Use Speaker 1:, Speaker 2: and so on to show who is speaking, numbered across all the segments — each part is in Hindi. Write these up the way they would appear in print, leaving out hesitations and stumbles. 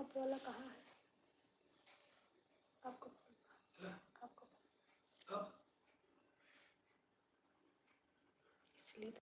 Speaker 1: आप वाला कहाँ है? आपको इसलिए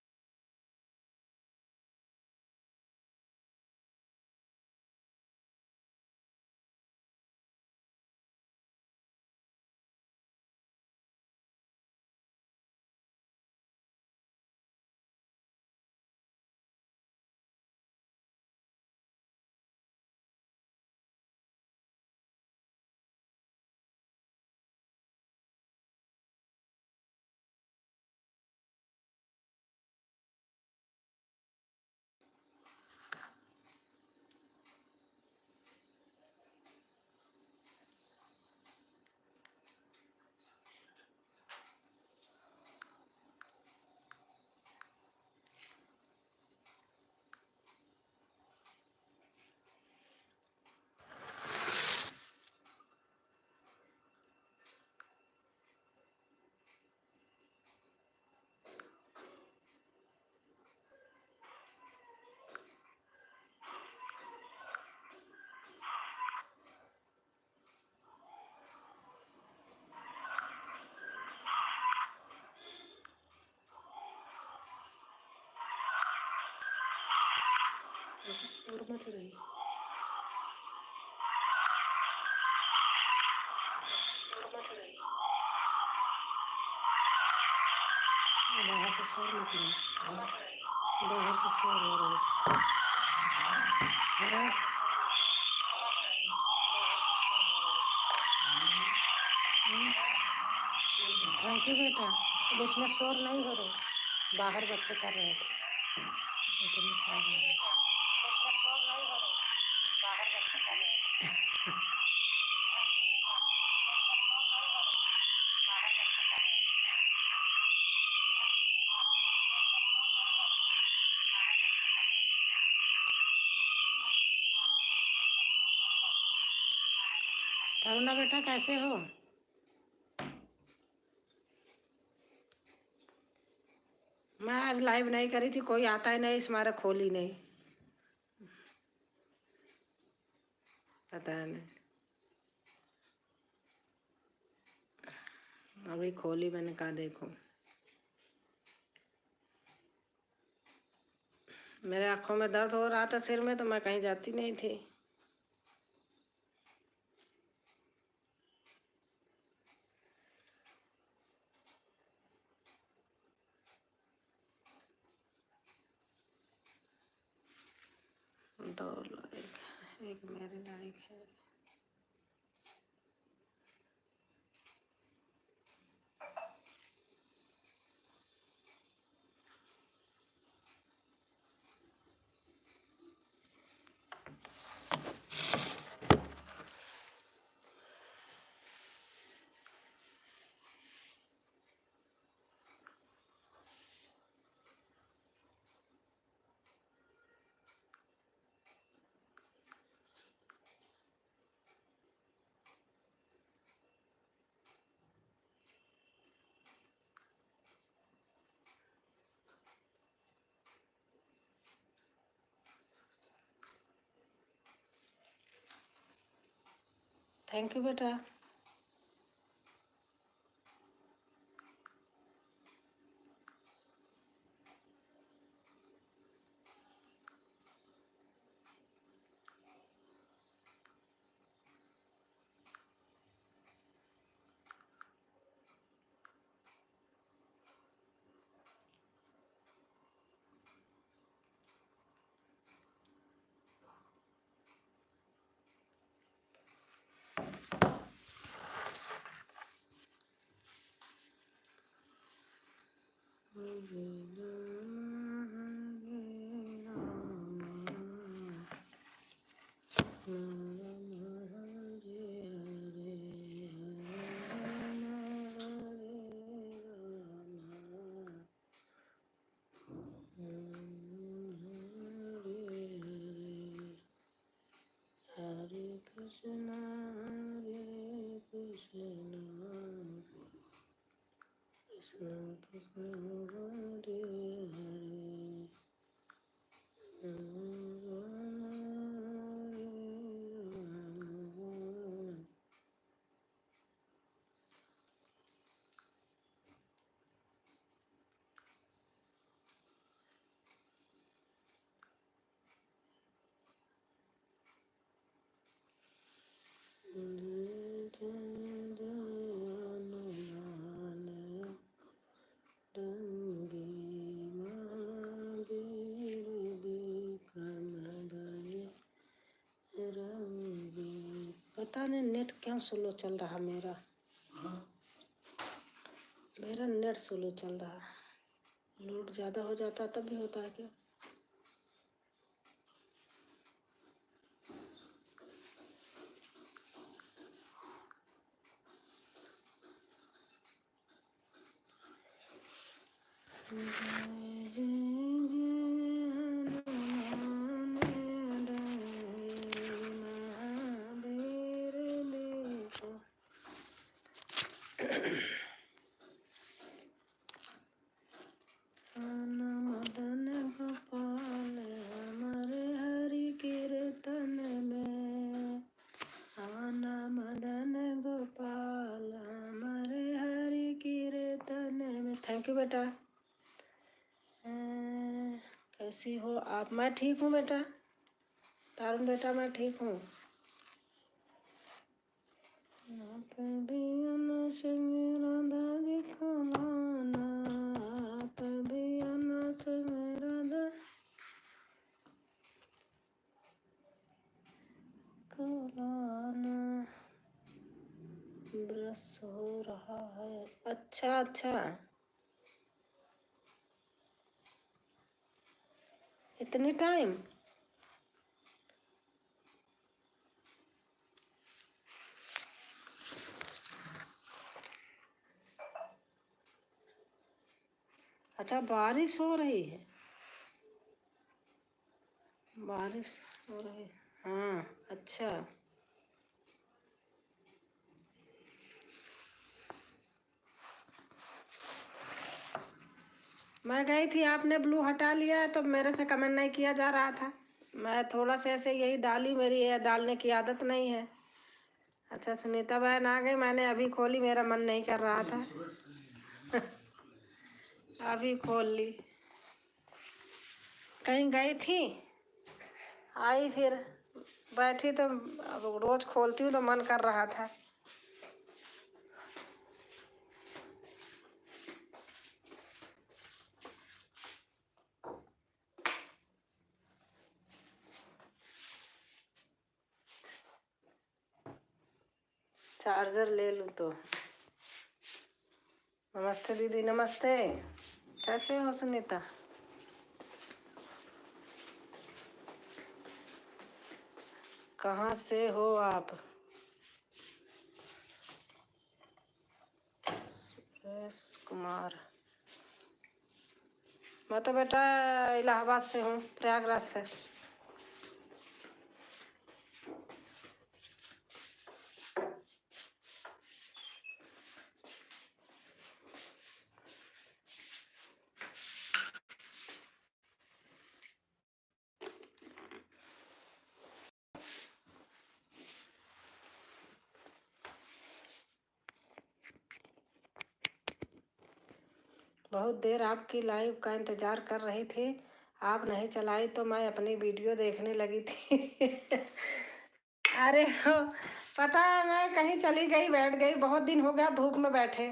Speaker 1: शोर मच रही। बाहर से शोर मच रही। बाहर से शोर हो रहा है। थैंक यू बेटा। अब इसमें शोर नहीं हो रहा, बाहर बच्चे कर रहे थे इतनी सारी। इसमें शोर नहीं हो रहा, बाहर बच्चे कर रहे थे। करुणा बेटा कैसे हो? मैं आज लाइव नहीं करी थी, कोई आता ही नहीं, इसमारा खोली नहीं, पता नहीं। अभी खोली, मैंने कहा देखो। मेरे आँखों में दर्द हो रहा था सिर में, तो मैं कहीं जाती नहीं थी। दो लाइक, एक मेरे लाइक है। थैंक यू बेटा। Hare Krishna, Hare Krishna, Krishna Krishna, Hare Hare, Hare पता नहीं नेट क्यों स्लो चल रहा मेरा नेट स्लो चल रहा। लोड ज़्यादा हो जाता तब भी होता है क्या? मदन गोपाल हमारे हरि कीर्तन में, आना मदन गोपाल हमारे हरि कीर्तन में। थैंक यू बेटा। कैसी हो आप? मैं ठीक हूँ बेटा। तारुण बेटा मैं ठीक हूँ। आप भी आना संग राधा जी को लाना, आप भी आना संग राधा को लाना। ब्रश हो रहा है। अच्छा अच्छा, इतने टाइम? अच्छा बारिश हो रही है। बारिश हो रही है, हाँ अच्छा। मैं गई थी, आपने ब्लू हटा लिया है तो मेरे से कमेंट नहीं किया जा रहा था। मैं थोड़ा सा ऐसे यही डाली, मेरी ये डालने की आदत नहीं है। अच्छा सुनीता बहन आ गई, मैंने अभी खोली, मेरा मन नहीं कर रहा था। अभी खोल ली। कहीं गई थी, आई फिर बैठी तो अब रोज खोलती हूँ तो मन कर रहा था। चार्जर ले लूँ तो। नमस्ते दीदी। नमस्ते, कैसे हो सुनीता? कहाँ से हो आप? सुरेश कुमार। मैं तो बेटा इलाहाबाद से हूँ, प्रयागराज से। बहुत देर आपकी लाइव का इंतज़ार कर रही थी, आप नहीं चलाई तो मैं अपनी वीडियो देखने लगी थी। अरे हो, पता है मैं कहीं चली गई, बैठ गई, बहुत दिन हो गया धूप में बैठे,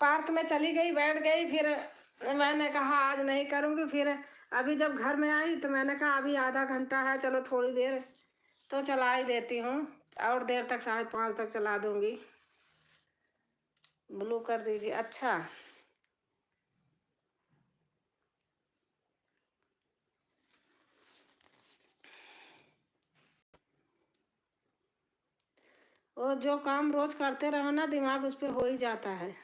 Speaker 1: पार्क में चली गई, बैठ गई, फिर मैंने कहा आज नहीं करूँगी। फिर अभी जब घर में आई तो मैंने कहा अभी आधा घंटा है, चलो थोड़ी देर तो चला ही देती हूँ, और देर तक 5:30 तक चला दूँगी। ब्लू कर दीजिए। अच्छा वो जो काम रोज करते रहो ना, दिमाग उस पर हो ही जाता है।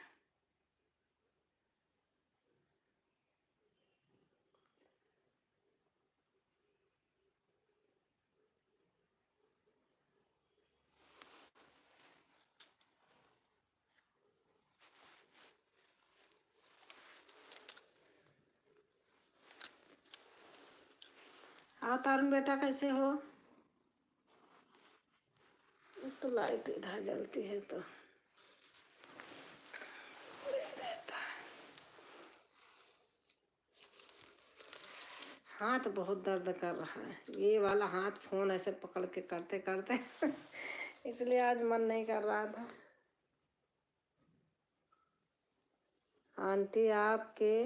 Speaker 1: हाँ तारुण बेटा कैसे हो? तो लाइट इधर जलती है तो सही रहता है। हाथ बहुत दर्द कर रहा है, ये वाला हाथ फोन ऐसे पकड़ के करते करते इसलिए आज मन नहीं कर रहा था। आंटी आपके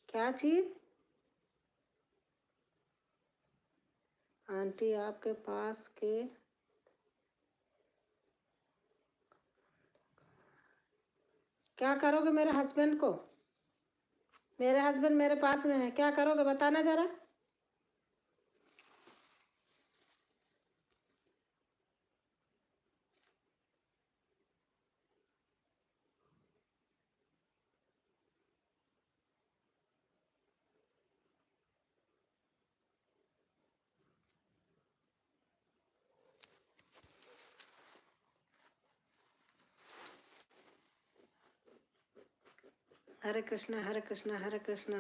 Speaker 1: क्या चीज? आंटी आपके पास के क्या करोगे मेरे हस्बैंड को? मेरे हस्बैंड मेरे पास में है, क्या करोगे बताना जरा। हरे कृष्णा हरे कृष्णा हरे कृष्णा।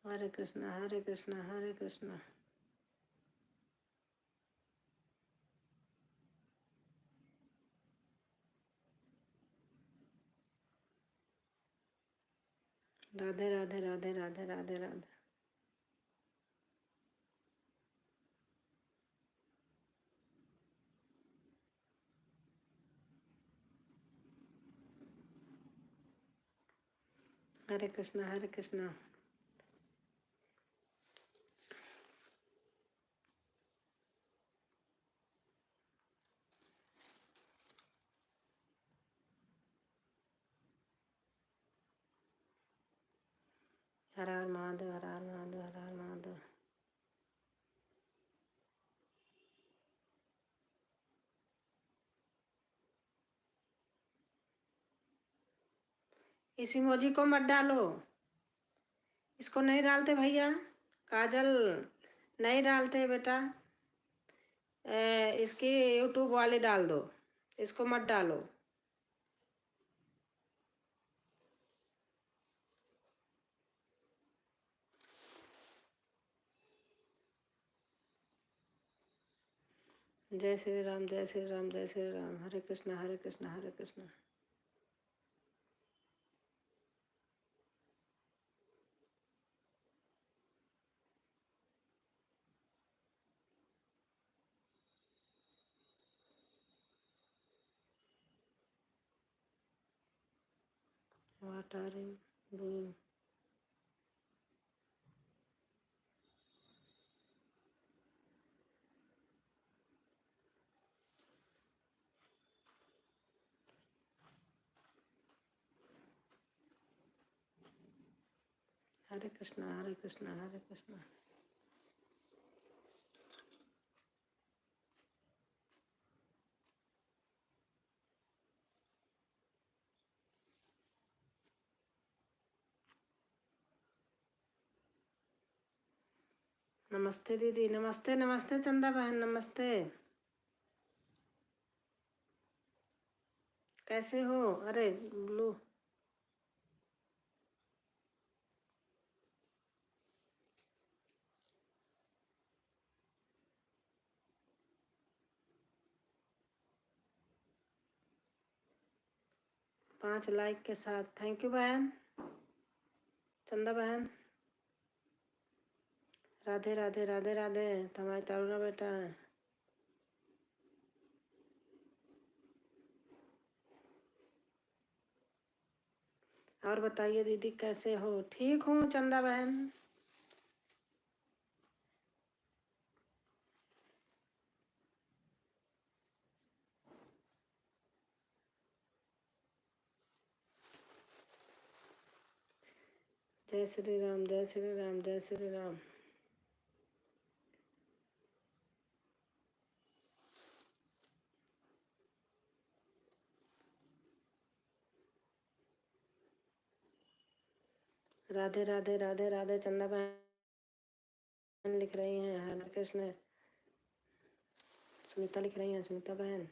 Speaker 1: हरे कृष्णा हरे कृष्णा हरे कृष्णा। राधे राधे राधे राधे राधे राधे। हरे कृष्णा हरे कृष्णा। हर हर महादेव हर हर महादेव हर हर महादेव। इस इमोजी को मत डालो, इसको नहीं डालते भैया, काजल नहीं डालते बेटा। इसकी यूट्यूब वाले डाल दो, इसको मत डालो। जय श्री राम जय श्री राम जय श्री राम। हरे कृष्णा हरे कृष्णा हरे Krishna. What are you doing? हरे कृष्णा हरे कृष्णा हरे कृष्णा। नमस्ते दीदी, नमस्ते नमस्ते चंदा बहन, नमस्ते। कैसे हो? अरे ब्लू, 5 लाइक के साथ थैंक यू बहन, चंदा बहन। राधे राधे राधे राधे। तुम्हारी तरुणा बेटा। और बताइए दीदी कैसे हो? ठीक हूँ चंदा बहन। जय श्री राम जय श्री राम जय श्री राम। राधे राधे राधे राधे। चंदा बहन लिख रही हैं हरे कृष्ण। सुनीता लिख रही हैं, सुनीता बहन।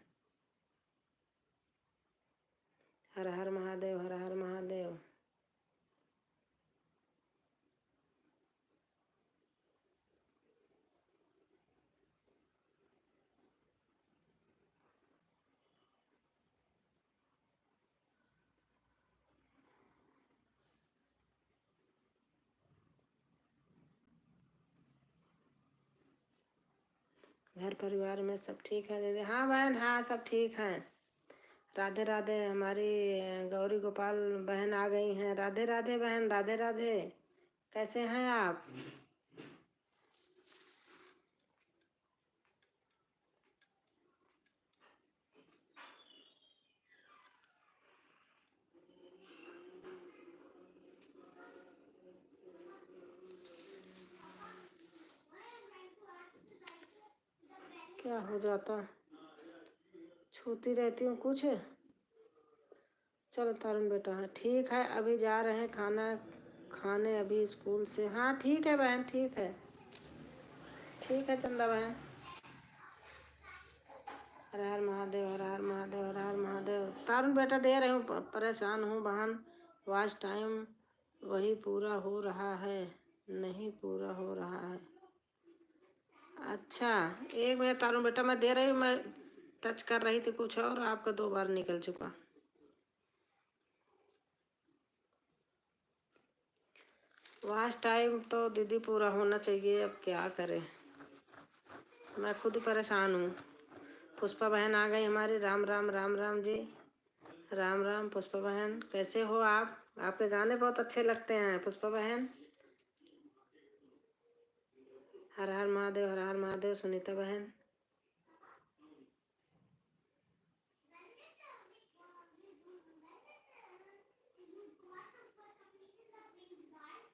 Speaker 1: हर हर महादेव हर हर महादेव। घर परिवार में सब ठीक है दीदी? हाँ बहन, हाँ सब ठीक है। राधे राधे। हमारी गौरी गोपाल बहन आ गई हैं। राधे राधे बहन, राधे राधे। कैसे हैं आप? क्या हो जाता, छूती रहती हूँ कुछ। चलो तरुण बेटा, है ठीक है, अभी जा रहे हैं खाना खाने अभी स्कूल से। हाँ ठीक है बहन, ठीक है, ठीक है चंदा बहन। हर हर महादेव, हर हर महादेव, हर हर महादेव। तरुण बेटा दे रही हूँ, परेशान हूँ बहन। वॉच टाइम वही पूरा हो रहा है, नहीं पूरा हो रहा है। अच्छा, एक मिनट तरुण बेटा, मैं दे रही हूँ। मैं टच कर रही थी कुछ और आपका 2 बार निकल चुका। वॉच टाइम तो दीदी पूरा होना चाहिए, अब क्या करें, मैं खुद परेशान हूँ। पुष्पा बहन आ गई हमारी। राम राम, राम राम जी। राम राम पुष्पा बहन, कैसे हो आप? आपके गाने बहुत अच्छे लगते हैं पुष्पा बहन। हर हर महादेव, हर हर महादेव सुनीता बहन।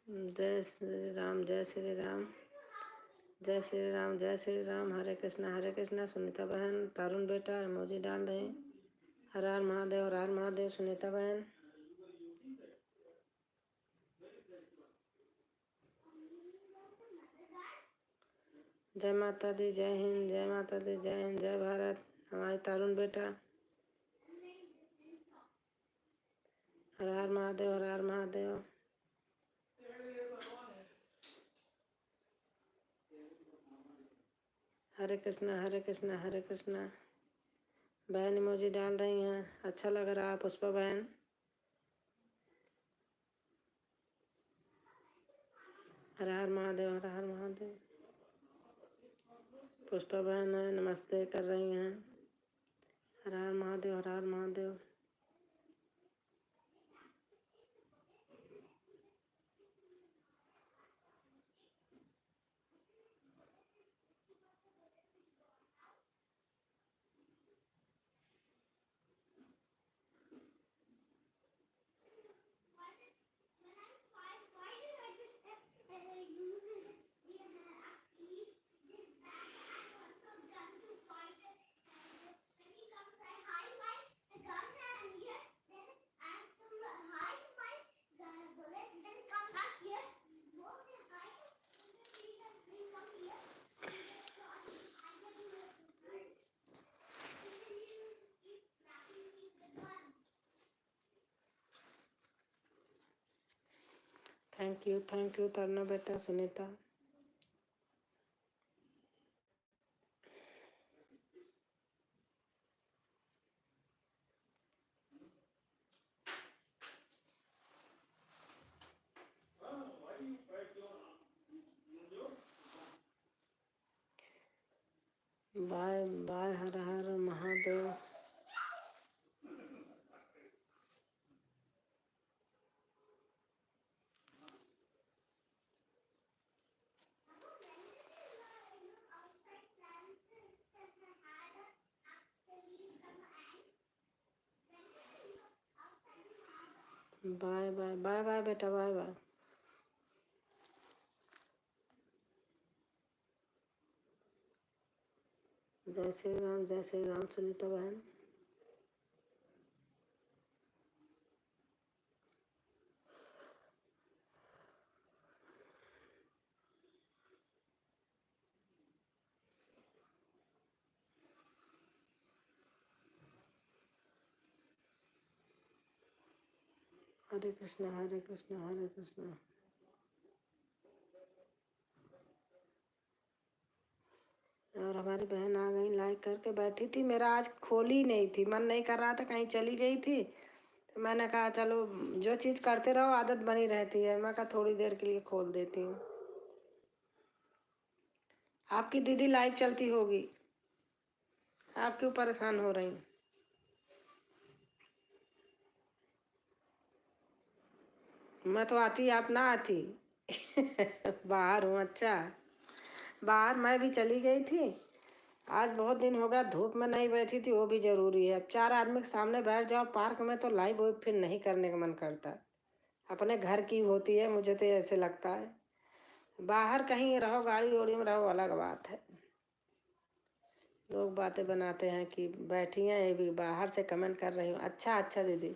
Speaker 1: जय श्री राम, जय श्री राम, जय श्री राम, जय श्री राम। हरे कृष्णा, हरे कृष्णा। सुनीता बहन, तरुण बेटा इमोजी डाल रहे हैं। हर हर महादेव, हर हर महादेव सुनीता बहन। जय माता दी, जय हिंद, जय माता दी, जय हिंद, जय भारत। हमारे तरुण बेटा। हर हर महादेव, हर हर महादेव। हरे कृष्णा, हरे कृष्णा, हरे कृष्णा। बहन इमोजी डाल रही हैं, अच्छा लग रहा है पुष्पा बहन। हर हर महादेव, हर हर महादेव। पुष्पा बहन है, नमस्ते कर रही हैं। हर हर महादेव, हर हर महादेव। थैंक यू तरना बेटा सुनीता। बाय बाय, हर हर Mahadev. Bye bye, bye bye बेटा, बाय बाय। जय श्री राम, जय श्री राम सुनीता बहन। हरे कृष्णा, हरे कृष्णा, हरे कृष्णा। और हमारी बहन आ गई, लाइक करके बैठी थी। मेरा आज खोली नहीं थी, मन नहीं कर रहा था, कहीं चली गई थी। तो मैंने कहा चलो जो चीज़ करते रहो आदत बनी रहती है, मैं कहा थोड़ी देर के लिए खोल देती हूँ। आपकी दीदी लाइव चलती होगी, आप क्यों परेशान हो रही? मैं तो आती, आप ना आती। बाहर हूँ। अच्छा, बाहर मैं भी चली गई थी। आज बहुत दिन हो गया धूप में नहीं बैठी थी, वो भी जरूरी है। अब 4 आदमी के सामने बैठ जाओ पार्क में तो लाइव वो फिर नहीं करने का मन करता। अपने घर की होती है, मुझे तो ऐसे लगता है। बाहर कहीं रहो, गाड़ी ओड़ी में रहो, अलग बात है। लोग बातें बनाते हैं कि बैठी हैं, ये भी बाहर से कमेंट कर रही हूँ। अच्छा अच्छा दीदी,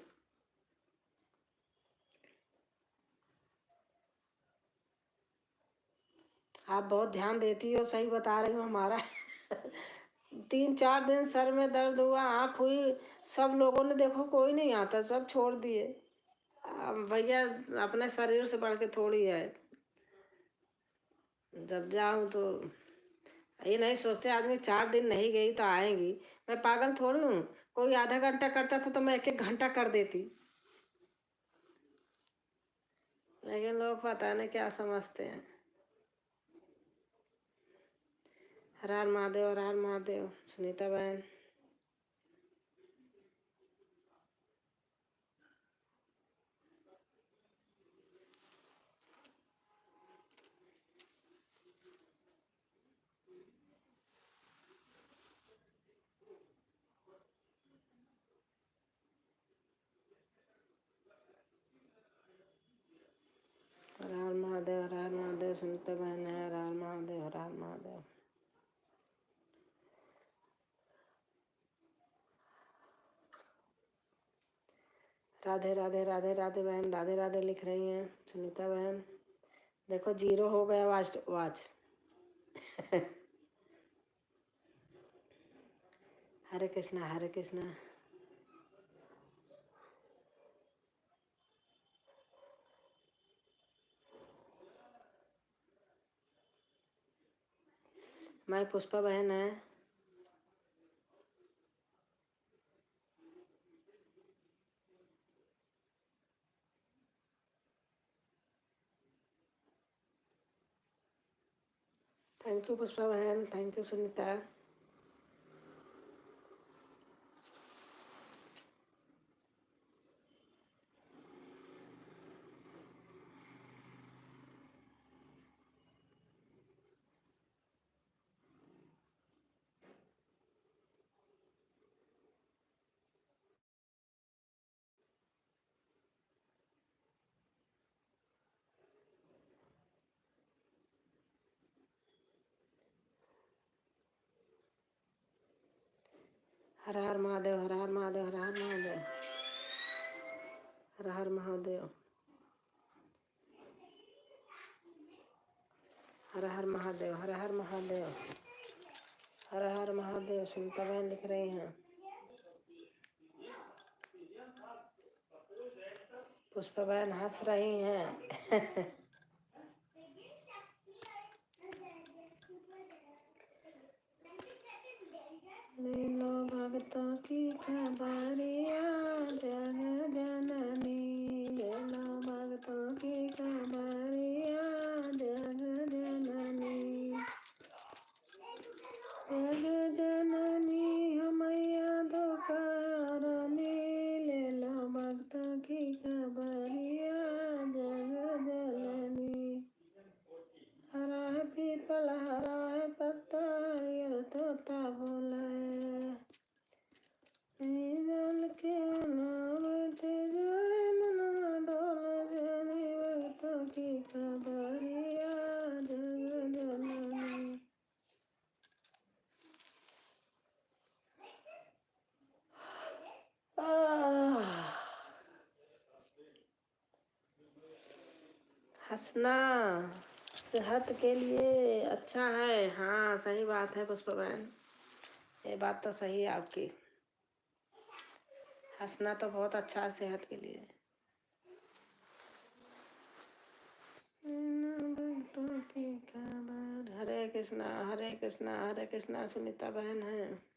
Speaker 1: आप बहुत ध्यान देती हो, सही बता रही हो। हमारा 3-4 दिन सर में दर्द हुआ, आँख हुई, सब लोगों ने देखो कोई नहीं आता, सब छोड़ दिए। अब भैया अपने शरीर से बढ़ के थोड़ी है। जब जाऊँ तो ये नहीं सोचते आदमी 4 दिन नहीं गई तो आएंगी। मैं पागल थोड़ी हूँ, कोई आधा घंटा करता था तो मैं 1-1 घंटा कर देती। लेकिन लोग पता नहीं क्या समझते हैं। हर हर महादेव, हर हर महादेव। सुनीता बहन, हर हर महादेव, हर हर महादेव। सुनीता बहन है, हर हर महादेव, हर हर महादेव। राधे राधे, राधे राधे बहन, राधे राधे लिख रही हैं सुनीता बहन। देखो 0 हो गया वाच वाच। हरे कृष्णा, हरे कृष्णा। माई पुष्पा बहन है। थैंक यू पुष्पा बहन, थैंक यू सुनीता। हर हर महादेव, हर हर महादेव, हर हर महादेव, हर हर महादेव, हर हर महादेव, हर हर महादेव, हर हर महादेव। सुनीता बहन लिख रही हैं। पुष्पा बहन हंस रही हैं। ले लो भक्तों की खबरिया, जग जननी। ले लो भक्तों की खबरिया, जग जननी। जग जननी हो मैया दुखहरनी। ले लो भक्तों की खबरिया, जग जननी। हरा है पीपल, हरा है पत्ता, हरियल तोता बोले। जल के नाम बैठे जाए, मना डोल जाने। भक्तों की खबरिया, जग जननी। हंसना सेहत के लिए अच्छा है। हाँ सही बात है पुष्पा बहन, ये बात तो सही है आपकी। हंसना तो बहुत अच्छा है सेहत के लिए। भक्तों की खबर। हरे कृष्णा, हरे कृष्णा, हरे कृष्णा। सुनीता बहन है।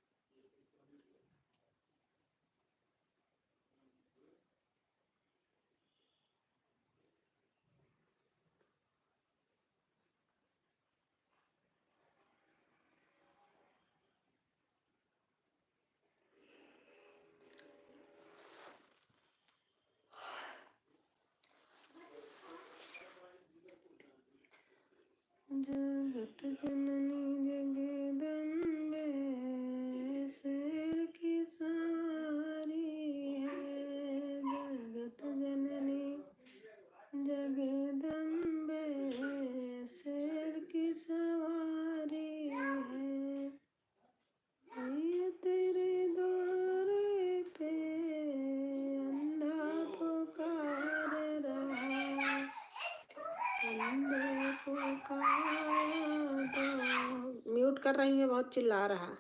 Speaker 1: कर रही है, बहुत चिल्ला रहा।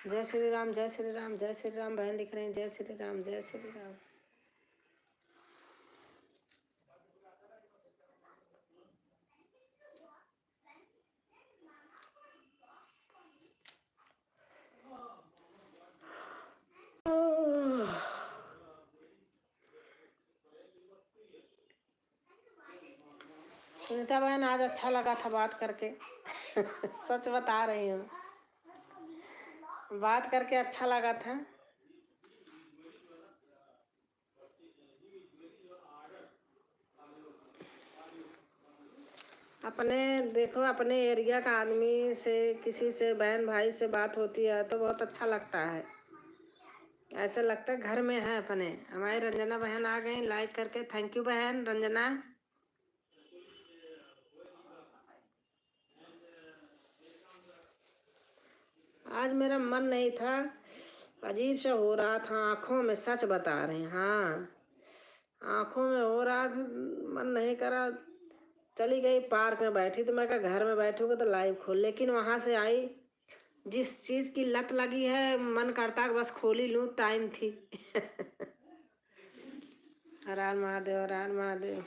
Speaker 1: जय श्री राम, जय श्री राम, जय श्री राम। बहन लिख रहे हैं जय श्री राम, जय श्री राम। सुनीता बहन आज अच्छा लगा था बात करके। सच बता रही हूँ, बात करके अच्छा लगा था। अपने देखो, अपने एरिया का आदमी से, किसी से, बहन भाई से बात होती है तो बहुत अच्छा लगता है। ऐसा लगता है घर में है अपने। हमारी रंजना बहन आ गई लाइक करके, थैंक यू बहन रंजना। आज मेरा मन नहीं था, अजीब सा हो रहा था आँखों में, सच बता रहे हैं। हाँ, आँखों में हो रहा था, मन नहीं करा। चली गई पार्क में बैठी, तो मैं कहा घर में बैठूंगा तो लाइव खोल, लेकिन वहां से आई, जिस चीज की लत लगी है मन करता है बस खोल ही लूं, टाइम थी। हर हर महादेव, हर हर महादेव।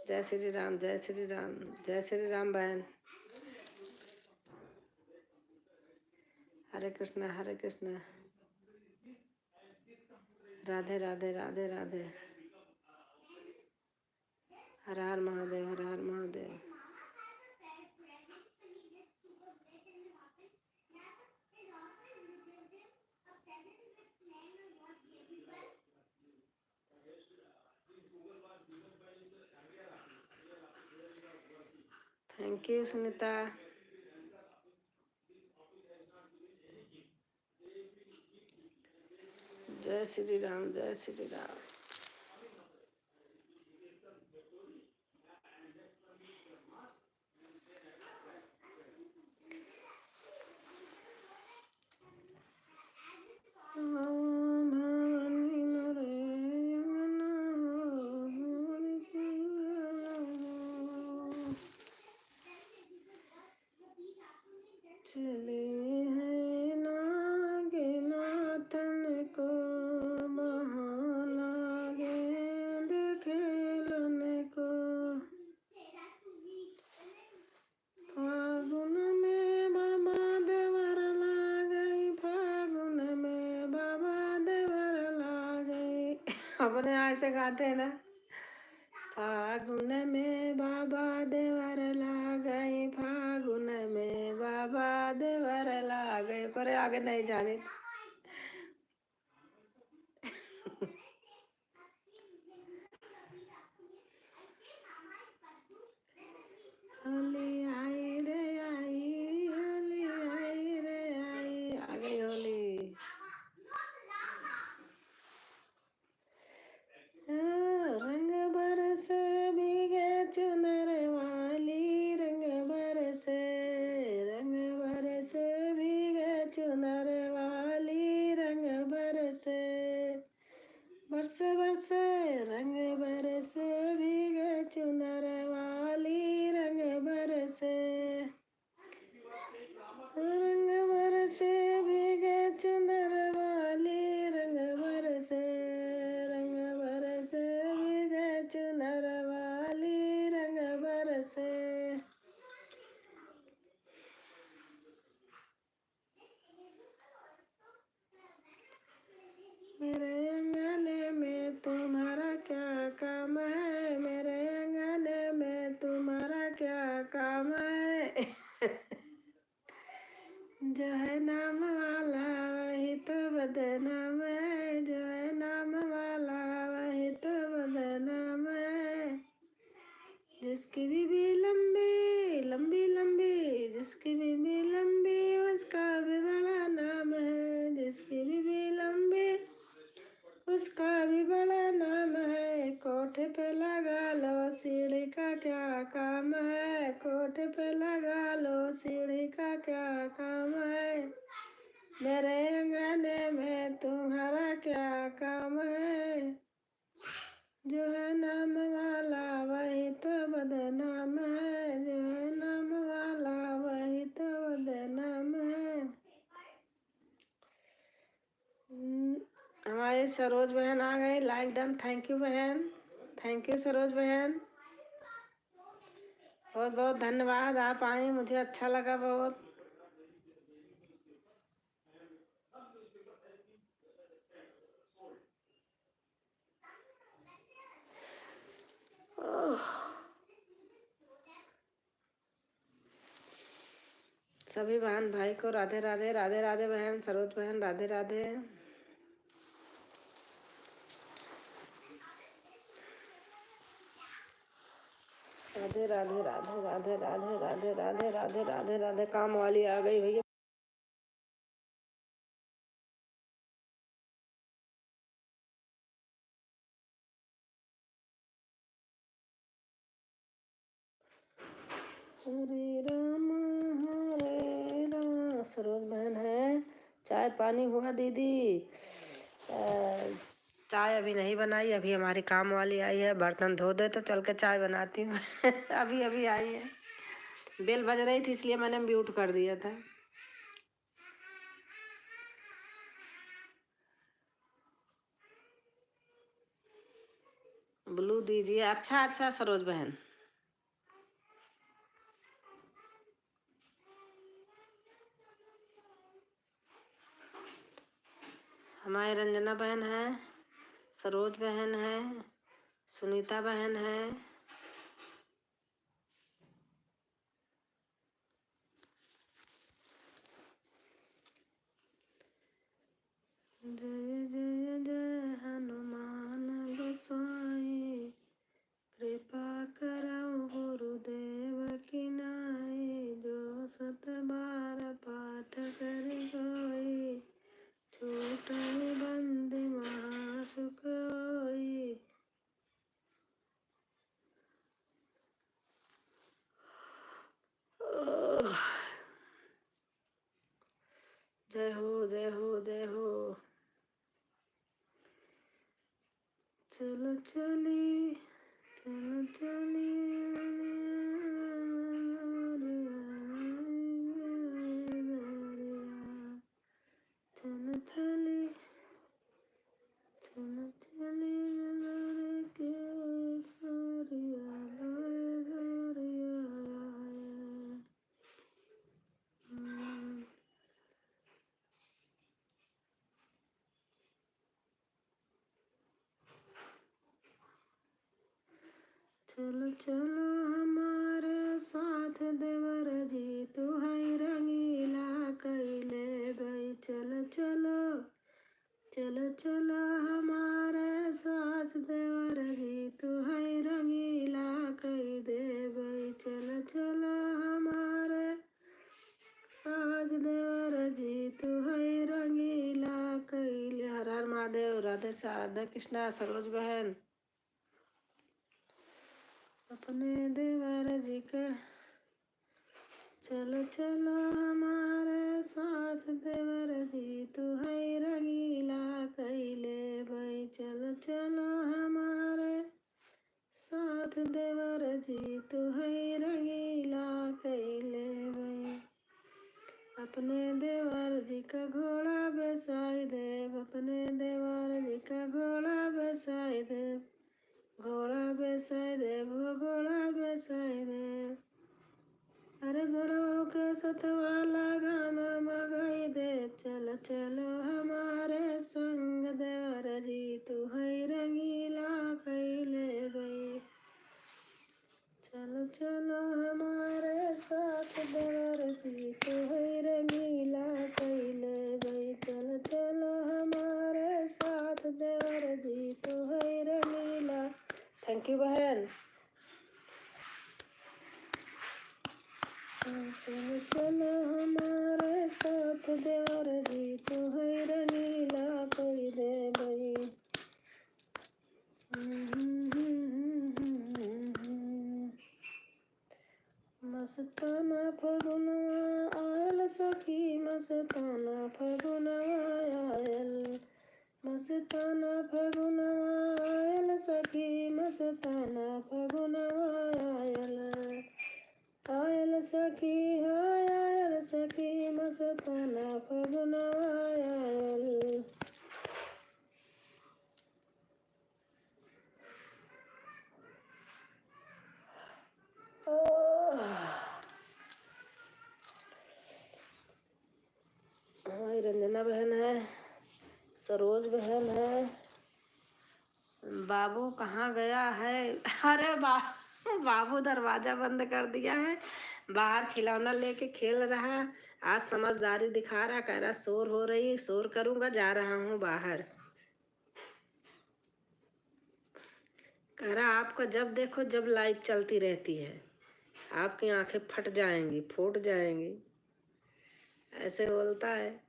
Speaker 1: जय श्री राम, जय श्री राम, जय श्री राम बहन। हरे कृष्णा, हरे कृष्णा। राधे राधे, राधे राधे। हर हर महादेव, हर हर महादेव। Thank you Sunita. जय श्री राम, जय श्री राम। चले हैं नागे नाथन को बहाना गेंद खेलने को। फागुन में बाबा देवर ला गई, फागुन में बाबा देवर ला गई। अपने ऐसे गाते हैं ना, फागुन में बाबा देवर ला गई, फागुन में बाबा देवर ला गए। करे आगे नहीं जाने। होली आई रे आई, होली आई रे आई, आ गई होली। रंग बरसे भीगे चुनर वाली, रंग बरसे, रंग बरसे भीगे चुनर वाली, रंग बरसे, बरसे बरसे रंग बरसे भीगे चुनर वाली, रंग बरसे। हमारी सरोज बहन आ गई, लाइक डन। थैंक यू बहन, थैंक यू सरोज बहन, बहुत बहुत धन्यवाद, आप आई, मुझे अच्छा लगा बहुत। सभी बहन भाई को राधे राधे, राधे राधे बहन, सरोज बहन राधे राधे। राधे राधे राधे राधे राधे राधे राधे राधे राधे राधे। काम वाली आ गई भैया। हरे राम सरोज बहन है। चाय पानी हुआ दीदी? चाय अभी नहीं बनाई, अभी हमारी काम वाली आई है, बर्तन धो दे तो चल के चाय बनाती हूँ। अभी अभी आई है, बेल बज रही थी इसलिए मैंने म्यूट कर दिया था। ब्लू दीजिए। अच्छा अच्छा सरोज बहन। हमारी रंजना बहन है, सरोज बहन है, सुनीता बहन है। जय जय जय हनुमान गोसाई, कृपा करौ गुरुदेव की नाई। जो सत बार पाठ कर गई, छूटहि बंदी महासुख होई। जय हो जय हो जय हो। चल चली चल चली चल चली चल चली के सरिया सरिया। चलो चलो हमारे साथ देवर जी, तू है रंगीला कैले भाई। चलो चलो चलो चलो हमारे साथ देवर जी, तू है रंगीला कई दे भाई। चलो चलो हमारे साथ देवर जी, तू है रंगीला कैले। हर हर महादेव। राधे राधे कृष्णा सरोज बहन। अपने देवर जी का चलो चलो हमारे साथ देवर जी, तू है रंगीला कैले भाई। चलो चलो हमारे साथ देवर जी, तू है रंगीला कैले भाई। अपने देवर जी का घोड़ा बेसाई देव, अपने देवर जी का घोड़ा बेसाई देव, घोड़ा बेसाई देव, घोड़ा बेसाई देव। अरे घोड़ों के सतवाला गाना मगाई दे। चलो चलो हमारे संग देवर जी, तू है रंगीला कैले गई। चलो चलो हमारे साथ देवर जी, तू है रंगीला कैले गई। चलो चलो हमारे साथ देवर जी, तू है रंगीला। थैंक यू बहन। चलो चलो हमारे साथ देवर जी, तू है रंगीला कोई दे गई। मस्ताना फगुनवा आयल सखी, मस्ताना फगुनवा आयल। मस्ताना फगुनवा आयल सखी, मस्ताना फगुनवा आयल। आयल सखी हाय आयल सखी, मस्ताना फगुनवा आयल। सरोज बहन है। बाबू कहाँ गया है? अरे बाबू दरवाजा बंद कर दिया है, बाहर खिलौना लेके खेल रहा। आज समझदारी दिखा रहा, कह रहा शोर हो रही, शोर करूंगा, जा रहा हूँ बाहर। कह रहा आपको जब देखो जब लाइट चलती रहती है, आपकी आंखें फट जाएंगी, फूट जाएंगी, ऐसे बोलता है।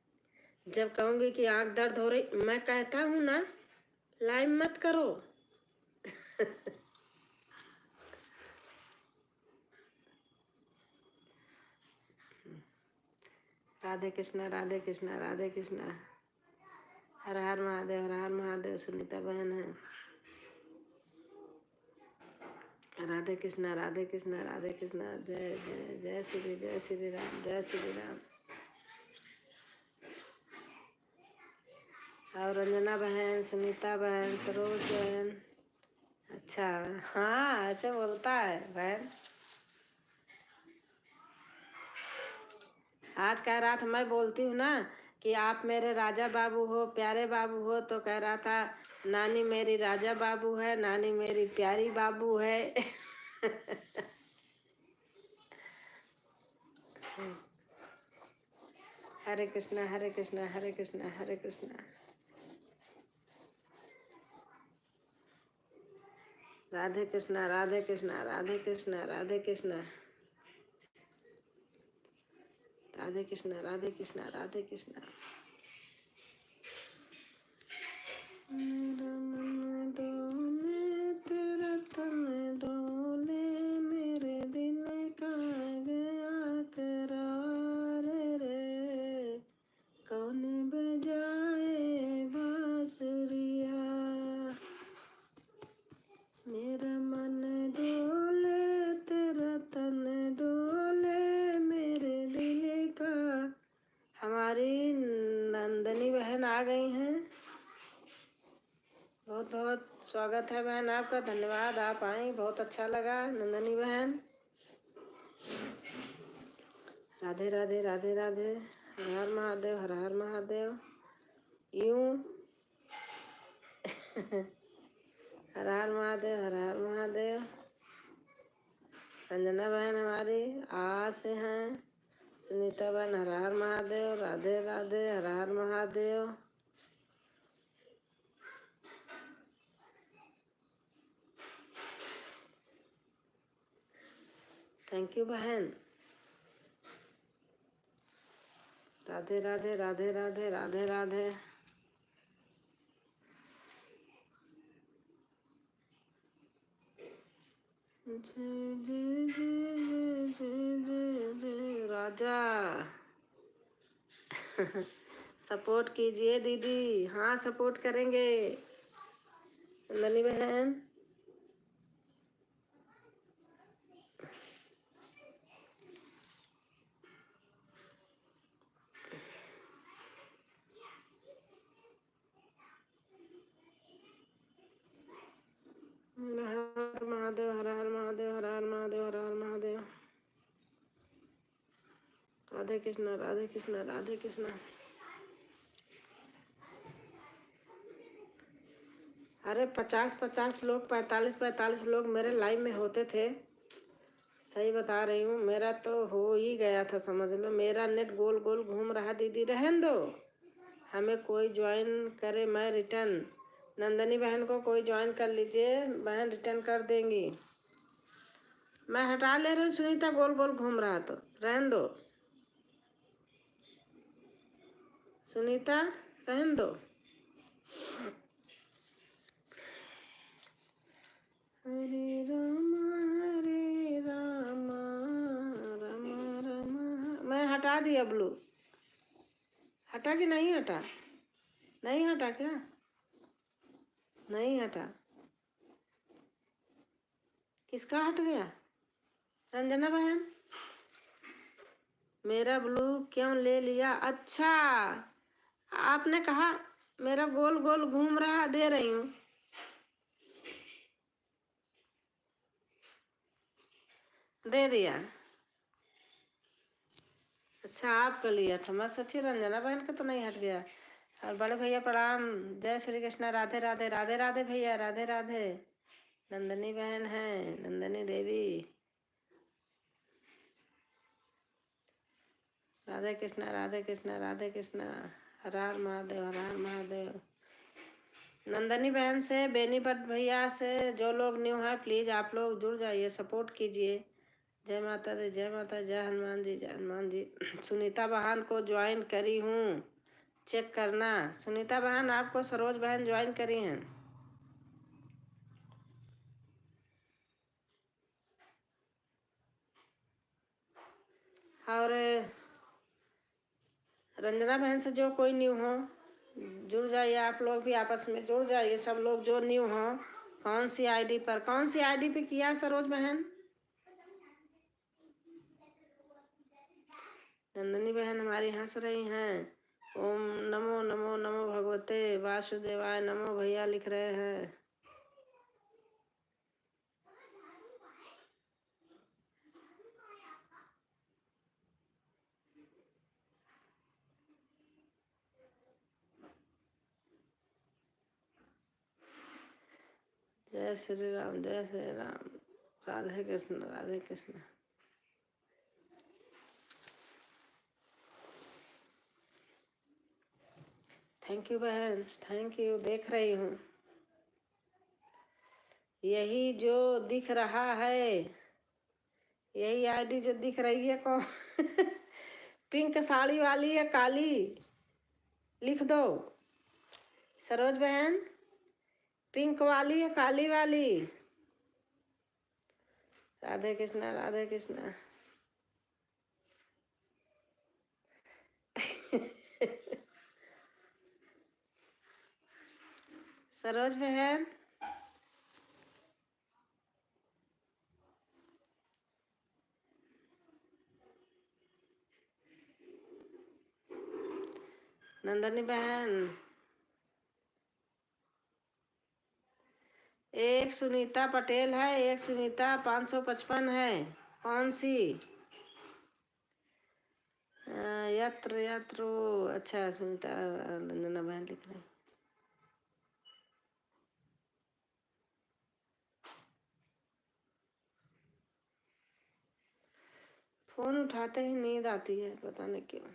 Speaker 1: जब कहूँगी कि आंख दर्द हो रही, मैं कहता हूँ ना लाइव मत करो। राधे कृष्णा, राधे कृष्णा, राधे कृष्णा। हर हर महादेव, हर हर महादेव। सुनीता बहन है। राधे कृष्णा, राधे कृष्णा, राधे कृष्णा। जय जय जय श्री राम, जय श्री राम। और रंजना बहन, सुनीता बहन, सरोज बहन। अच्छा हाँ, ऐसे बोलता है बहन। आज कह रहा था, मैं बोलती हूँ ना कि आप मेरे राजा बाबू हो, प्यारे बाबू हो, तो कह रहा था नानी मेरी राजा बाबू है, नानी मेरी प्यारी बाबू है। हरे कृष्णा, हरे कृष्णा, हरे कृष्णा, हरे कृष्णा। राधे कृष्णा, राधे कृष्णा, राधे कृष्णा, राधे कृष्णा। राधे कृष्णा, राधे कृष्णा, राधे कृष्णा। मेरा मन डोले, तेरा तन डोले, मेरे दिल का गया करार रे। कौन बजाए बांसुरिया, मेरा मन डोले, तेरा तन डोले, मेरे दिल का। हमारी नंदनी बहन आ गई हैं। बहुत बहुत स्वागत है बहन आपका, धन्यवाद आप आई, बहुत अच्छा लगा नंदनी बहन। राधे राधे, राधे राधे। हर हर महादेव, हर हर महादेव। यूं हर हर महादेव, हर हर महादेव। रंजना बहन हमारी आज से हैं। सुनीता बहन हर हर महादेव, राधे राधे, हर हर महादेव। थैंक यू बहन। राधे राधे, राधे राधे, राधे राधे। जय जय जय जय जय जय राजा। सपोर्ट कीजिए दीदी। हाँ सपोर्ट करेंगे नंदनी बहन। हर हर महादेव, हर हर महादेव, हर हर महादेव, हर हर महादेव। राधे कृष्णा, राधे कृष्णा, राधे कृष्णा। अरे 50-50 लोग, 45-45 लोग मेरे लाइव में होते थे। सही बता रही हूँ, मेरा तो हो ही गया था, समझ लो मेरा नेट गोल गोल घूम रहा। दीदी रहन दो, हमें कोई ज्वाइन करे, मैं रिटर्न। नंदनी बहन को कोई ज्वाइन कर लीजिए, बहन रिटर्न कर देंगी। मैं हटा ले रही हूँ सुनीता, गोल गोल घूम रहा तो रहन दो सुनीता, रहन दो। हरे राम राम राम। मैं हटा दिया ब्लू। हटा कि नहीं हटा? नहीं हटा क्या? नहीं हटा। किसका हट गया? रंजना बहन, मेरा ब्लू क्यों ले लिया? अच्छा आपने कहा मेरा गोल गोल घूम रहा, दे रही हूँ। दे दिया। अच्छा आपका लिया था, मैं सोची रंजना बहन का तो नहीं हट गया। और बड़े भैया प्रणाम। जय श्री कृष्णा। राधे राधे। राधे राधे भैया। राधे राधे। नंदनी बहन है, नंदनी देवी। राधे कृष्णा, राधे कृष्णा, राधे कृष्णा। हर हर महादेव, हर हर महादेव। नंदनी बहन से, बेनीपत भैया से जो लोग न्यू हैं प्लीज़ आप लोग जुड़ जाइए, सपोर्ट कीजिए। जय माता दी, जय माता, जय हनुमान जी, जय हनुमान जी। सुनीता बहन को ज्वाइन करी हूँ, चेक करना। सुनीता बहन आपको सरोज बहन ज्वाइन करी हैं। और रंजना बहन से जो कोई न्यू हो जुड़ जाइए, आप लोग भी आपस में जुड़ जाइए, सब लोग जो न्यू हो। कौन सी आईडी पे किया सरोज बहन? नंदनी बहन हमारी हंस रही हैं। ओम नमो नमो नमो भगवते वासुदेवाय नमो भैया लिख रहे हैं। जय श्री राम, जय श्री राम। राधे कृष्ण, राधे कृष्ण। थैंक यू बहन, थैंक यू। देख रही हूँ, यही जो दिख रहा है, यही आईडी जो दिख रही है कौन? पिंक साड़ी वाली है, काली? लिख दो सरोज बहन, पिंक वाली है काली वाली? राधे कृष्णा, राधे कृष्णा। सरोज बहन, नंदनी बहन, एक सुनीता पटेल है, एक सुनीता 555 है। कौन सी? यत्र यत्र। अच्छा, सुनीता रंजना बहन लिख रही। फोन उठाते ही नींद आती है, पता नहीं क्यों।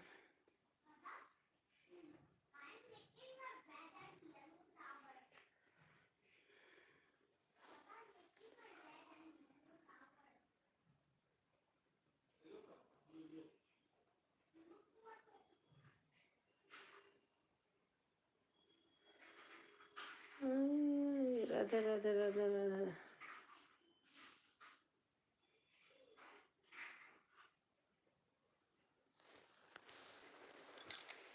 Speaker 1: राधे राधे राधे राधे।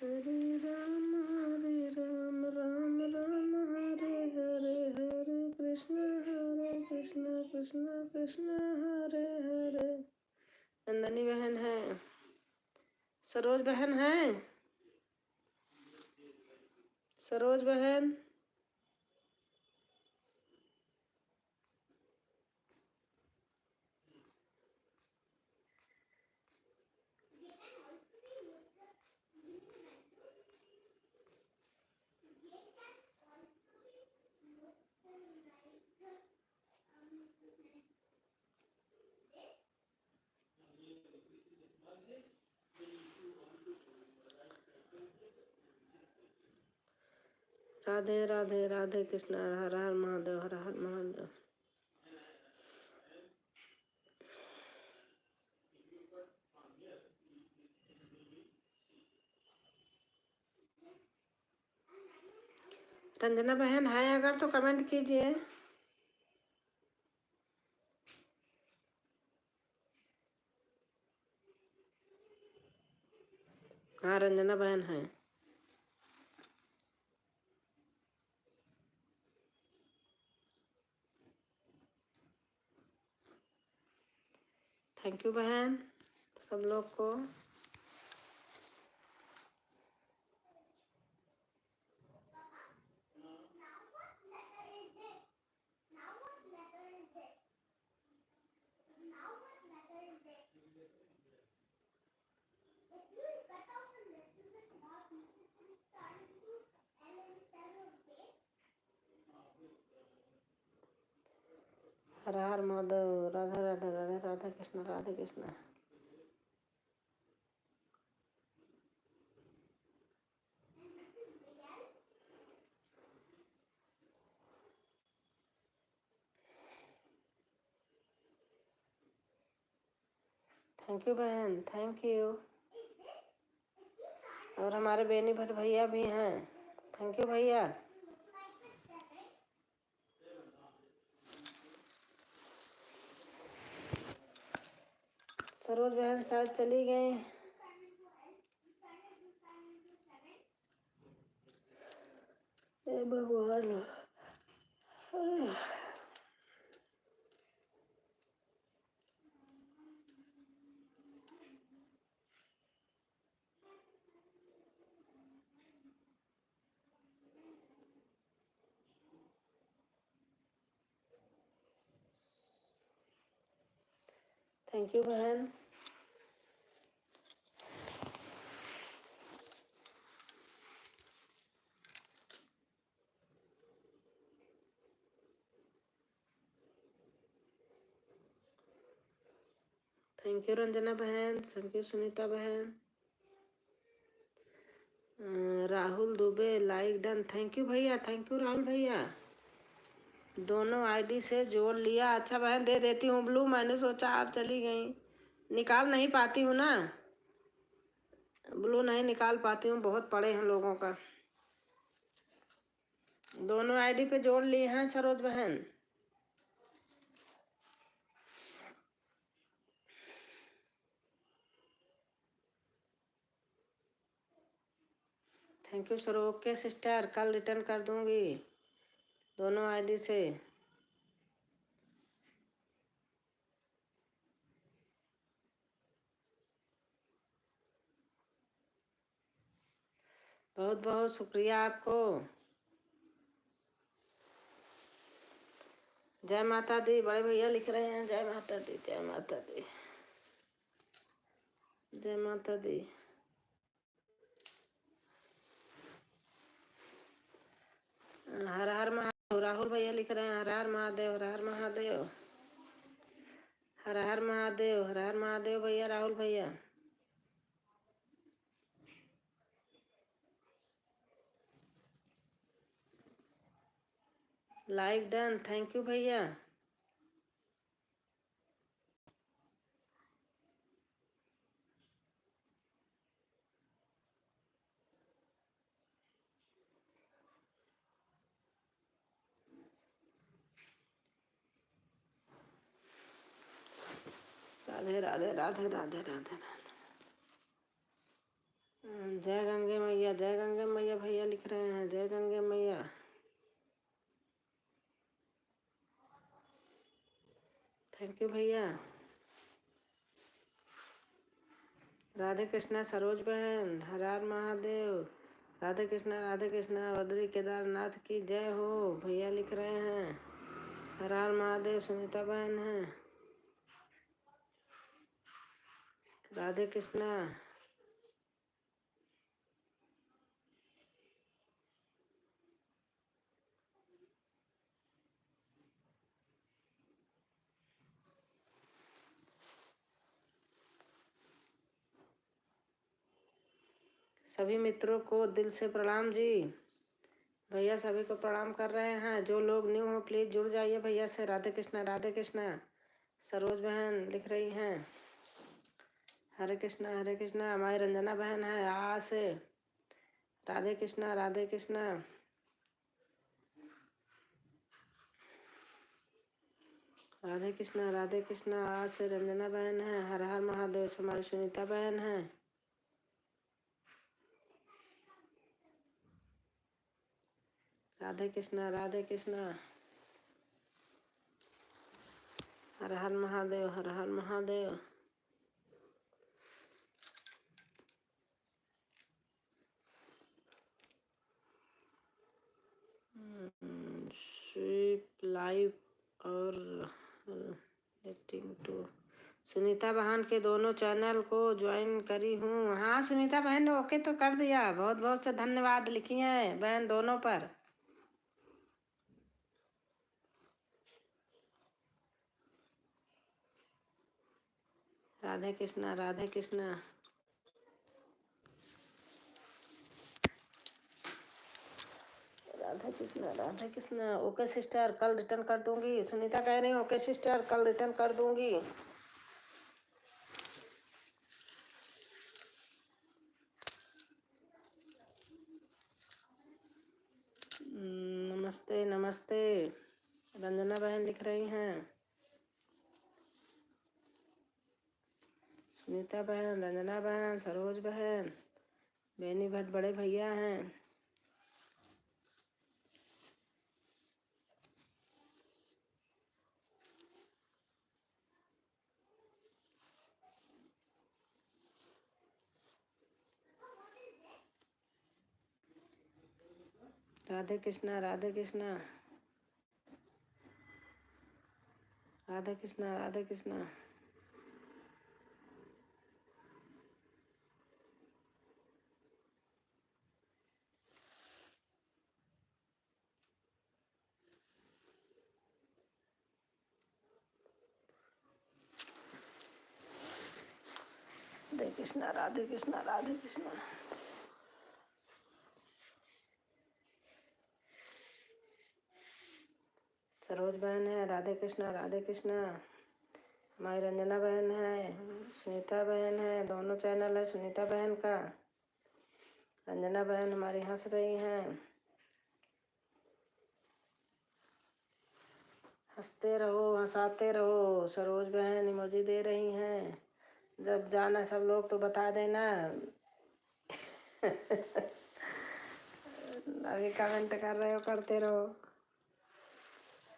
Speaker 1: हरे राम, राम राम हरे हरे, हरे कृष्ण कृष्ण कृष्ण हरे हरे। नंदनी बहन है, सरोज बहन है, सरोज बहन। राधे राधे, राधे कृष्ण, हर हर महादेव, हर हर महादेव। रंजना बहन है अगर तो कमेंट कीजिए। हाँ, रंजना बहन है। थैंक यू बहन, सब लोग को। हर हर महादेव। राधा राधा राधा राधा कृष्ण राधे कृष्ण। थैंक यू बहन, थैंक यू। और हमारे बेनी भट्ट भैया भी हैं, थैंक यू भैया। सरोज बहन शायद चली गई। भगवान। थैंक यू बहन। थैंक यू रंजना बहन, थैंक यू सुनीता बहन। Rahul Dubey like done, thank you भैया, थैंक यू राहुल भैया। दोनों आईडी से जोड़ लिया। अच्छा बहन, दे देती हूँ ब्लू। मैंने सोचा आप चली गई, निकाल नहीं पाती हूँ ना, ब्लू नहीं निकाल पाती हूँ, बहुत पड़े हैं लोगों का। दोनों आईडी पे जोड़ लिए हैं सरोज बहन। Thank you sir. Okay sister, कल रिटर्न कर दूंगी दोनों आईडी से। बहुत बहुत शुक्रिया आपको। जय माता दी। बड़े भैया लिख रहे हैं जय माता दी, जय माता दी, जय माता दी। हर हर महादेव। राहुल भैया लिख रहे हैं हर हर महादेव, हर हर महादेव, हर हर महादेव, हर हर महादेव भैया, राहुल भैया। लाइक डन, थैंक यू भैया। राधे राधे राधे राधे राधे। जय गंगे मैया, जय गंगे मैया भैया लिख रहे हैं जय गंगे मैया। थैंक यू भैया। राधे कृष्णा सरोज बहन, हर हर महादेव। राधे कृष्णा बद्री केदारनाथ की जय हो भैया लिख रहे हैं। हर हर महादेव सुनीता बहन है। राधे कृष्णा। सभी मित्रों को दिल से प्रणाम जी। भैया सभी को प्रणाम कर रहे हैं। जो लोग न्यू हो प्लीज जुड़ जाइए भैया से। राधे कृष्णा राधे कृष्णा। सरोज बहन लिख रही हैं हरे कृष्णा हरे कृष्णा। हमारी रंजना बहन है आ से। राधे कृष्णा राधे कृष्णा। राधे कृष्णा आज से रंजना बहन है। हर हर महादेव से हमारी सुनीता बहन है। राधे कृष्णा राधे कृष्णा। हर हर महादेव, हर हर महादेव। स्वीप लाइव और टू सुनीता बहन के दोनों चैनल को ज्वाइन करी हूँ। हाँ सुनीता बहन ने ओके तो कर दिया, बहुत बहुत से धन्यवाद लिखी हैं बहन दोनों पर। राधे कृष्णा राधे कृष्णा। राधे कृष्णा राधे कृष्णा। ओके सिस्टर, कल रिटर्न कर दूंगी। सुनीता कह रही ओके सिस्टर, कल रिटर्न कर दूंगी। नमस्ते नमस्ते। रंजना बहन लिख रही हैं। सुनीता बहन, रंजना बहन, सरोज बहन, बेनी भट्ट बड़े भैया हैं। राधे कृष्णा राधे कृष्णा राधे कृष्णा राधे कृष्णा। राधे कृष्णा राधे कृष्णा राधे कृष्णा। सरोज बहन है, राधे कृष्णा राधे कृष्णा। हमारी रंजना बहन है, सुनीता बहन है, दोनों चैनल है सुनीता बहन का। रंजना बहन हमारी हंस रही हैं। हंसते रहो हंसाते रहो। सरोज बहन इमोजी दे रही हैं। जब जाना सब लोग तो बता देना। अभी कमेंट कर रहे हो, करते रहो।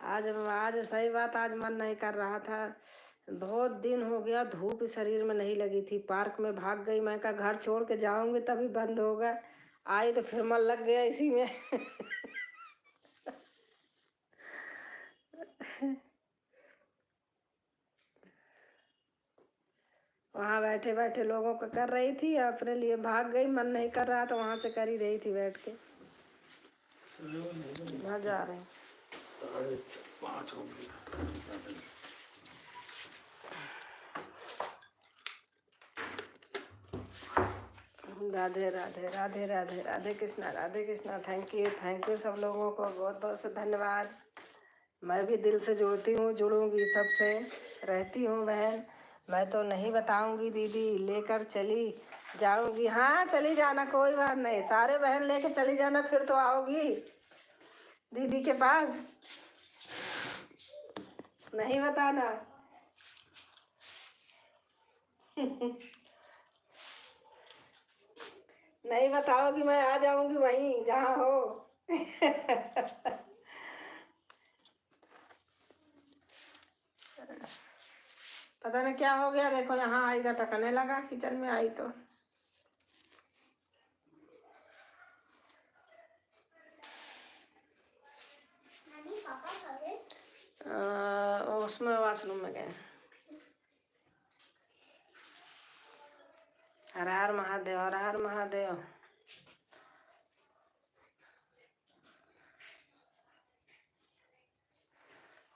Speaker 1: आज सही बात, आज मन नहीं कर रहा था। बहुत दिन हो गया, धूप शरीर में नहीं लगी थी। पार्क में भाग गई, मैं कहा घर छोड़ के जाऊंगी तभी बंद होगा। आई तो फिर मन लग गया इसी में। वहाँ बैठे बैठे लोगों का कर रही थी, अपने लिए भाग गई। मन नहीं कर रहा तो वहाँ से कर ही रही थी बैठ के। वहाँ जा रहे हैं। राधे राधे राधे राधे राधे कृष्णा राधे कृष्णा। थैंक यू सब लोगों को, बहुत बहुत से धन्यवाद। मैं भी दिल से जुड़ती हूँ, जुड़ूंगी सबसे, रहती हूँ बहन। मैं तो नहीं बताऊंगी दीदी, लेकर चली जाऊंगी। हाँ चली जाना, कोई बात नहीं। सारे बहन लेके चली जाना, फिर तो आओगी दीदी के पास। नहीं बताना। नहीं बताओगी, मैं आ जाऊंगी वहीं जहाँ हो। पता नहीं क्या हो गया, देखो यहाँ आई तो टकने लगा, किचन में आई तो। उसमें वॉशरूम में गए। हर हर महादेव, हर हर महादेव।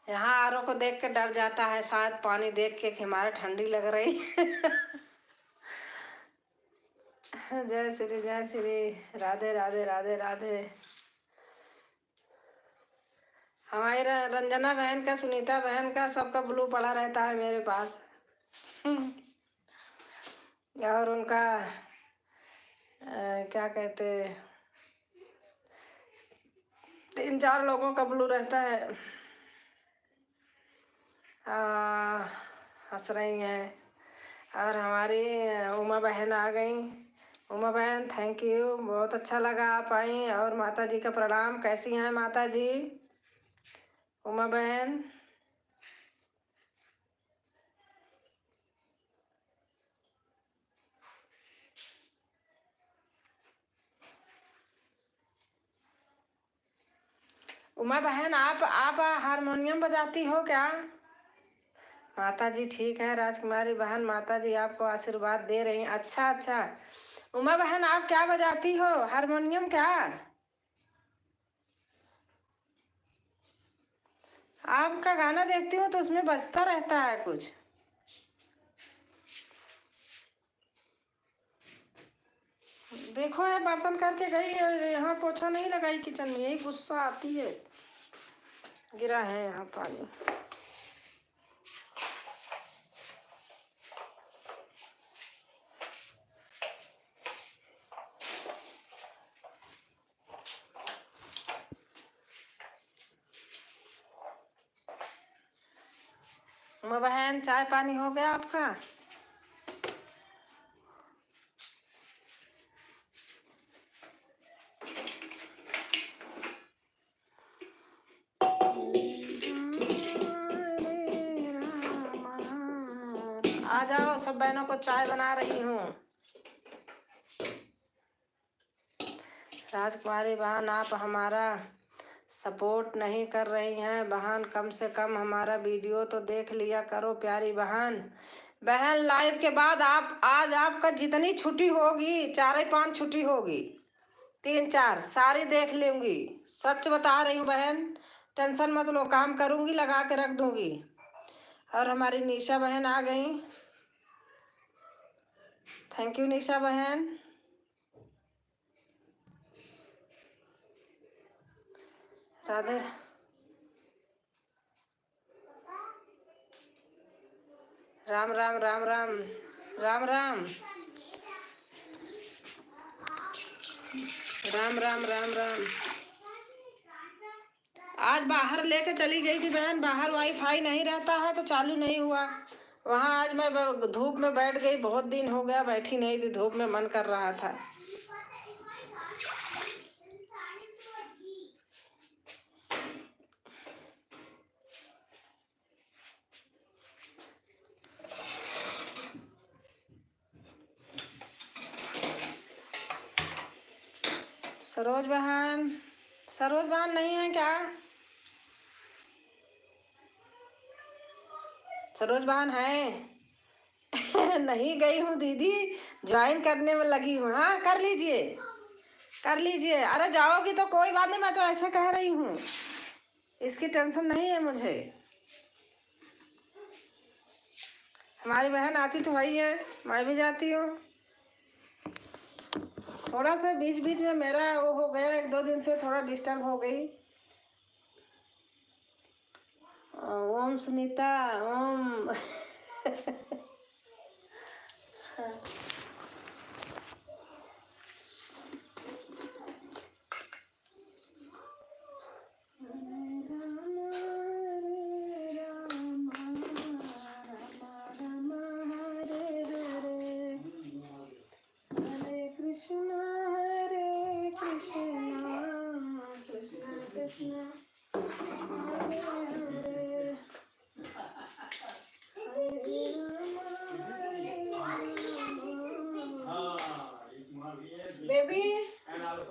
Speaker 1: यहाँ आरओ को देख के डर जाता है शायद, पानी देख के कि हमारे ठंडी लग रही। जय श्री राधे राधे राधे राधे। हमारी रंजना बहन का, सुनीता बहन का, सबका ब्लू पड़ा रहता है मेरे पास। और उनका क्या कहते, 3-4 लोगों का ब्लू रहता है। हंस रही हैं। और हमारी उमा बहन आ गई। उमा बहन थैंक यू, बहुत अच्छा लगा आप आई। और माता जी का प्रणाम। कैसी हैं माता जी? उमा बहन उमा बहन आप हारमोनियम बजाती हो क्या? माता जी ठीक है। राजकुमारी बहन, माता जी आपको आशीर्वाद दे रही हैं। अच्छा अच्छा। उमा बहन आप क्या बजाती हो, हारमोनियम क्या? आपका गाना देखती हूँ तो उसमें बजता रहता है कुछ। देखो है बर्तन करके गई और यहाँ पोछा नहीं लगाई किचन में, यही गुस्सा आती है। गिरा है यहाँ पानी। मैं बहन चाय पानी हो गया आपका? आ जाओ, सब बहनों को चाय बना रही हूँ। राजकुमारी बहन, आप हमारा सपोर्ट नहीं कर रही हैं बहन, कम से कम हमारा वीडियो तो देख लिया करो प्यारी बहन। बहन लाइव के बाद आप आज आपका जितनी छुट्टी होगी 4-5 छुट्टी होगी, 3-4 सारी देख लूँगी। सच बता रही हूँ बहन, टेंशन मत लो, काम करूँगी, लगा के रख दूँगी। और हमारी निशा बहन आ गई। थैंक यू निशा बहन। राधे राम राम राम राम राम राम राम राम राम राम। आज बाहर लेके चली गई थी बहन, बाहर वाईफाई नहीं रहता है तो चालू नहीं हुआ। वहाँ आज मैं धूप में बैठ गई, बहुत दिन हो गया बैठी नहीं थी धूप में, मन कर रहा था। सरोज बहन नहीं है क्या? सरोज बहन है? नहीं गई हूँ दीदी, ज्वाइन करने में लगी हूँ। हाँ कर लीजिए। अरे जाओगी तो कोई बात नहीं, मैं तो ऐसा कह रही हूँ, इसकी टेंशन नहीं है मुझे। हमारी बहन आती तो वही है, मैं भी जाती हूँ। थोड़ा सा बीच बीच में मेरा वो हो गया, 1-2 दिन से थोड़ा डिस्टर्ब हो गई। ओम सुनीता ओम।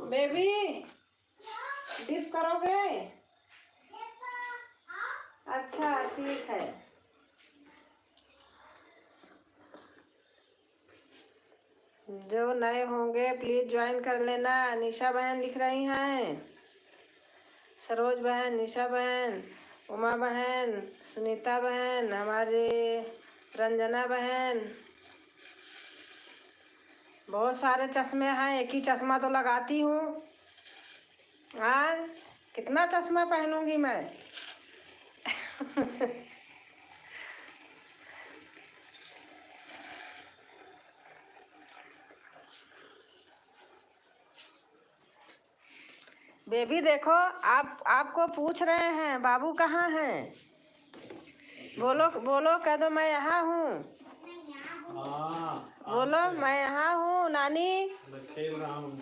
Speaker 1: बेबी डिप करोगे? अच्छा ठीक है। जो नए होंगे प्लीज ज्वाइन कर लेना। निशा बहन लिख रही हैं, सरोज बहन, निशा बहन, उमा बहन, सुनीता बहन, हमारे रंजना बहन। बहुत सारे चश्मे हैं, एक ही चश्मा तो लगाती हूँ। हाँ कितना चश्मा पहनूंगी मैं? बेबी देखो, आपको पूछ रहे हैं बाबू कहाँ हैं? बोलो कह दो मैं यहाँ हूँ। बोलो मैं यहाँ हूँ नानी। मैं खेल रहा हूँ।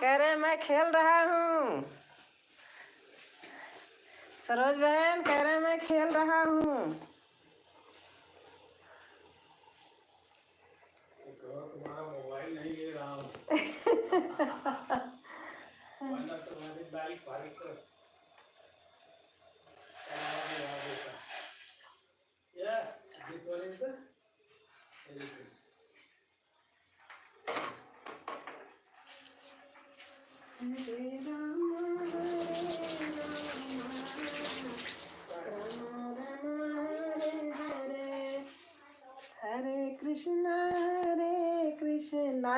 Speaker 1: कह रहे मैं खेल रहा हूँ। सरोज बहन कह रहे मैं खेल रहा हूँ। तुम्हारा मोबाइल नहीं ले रहा हूँ। हरे कृष्णा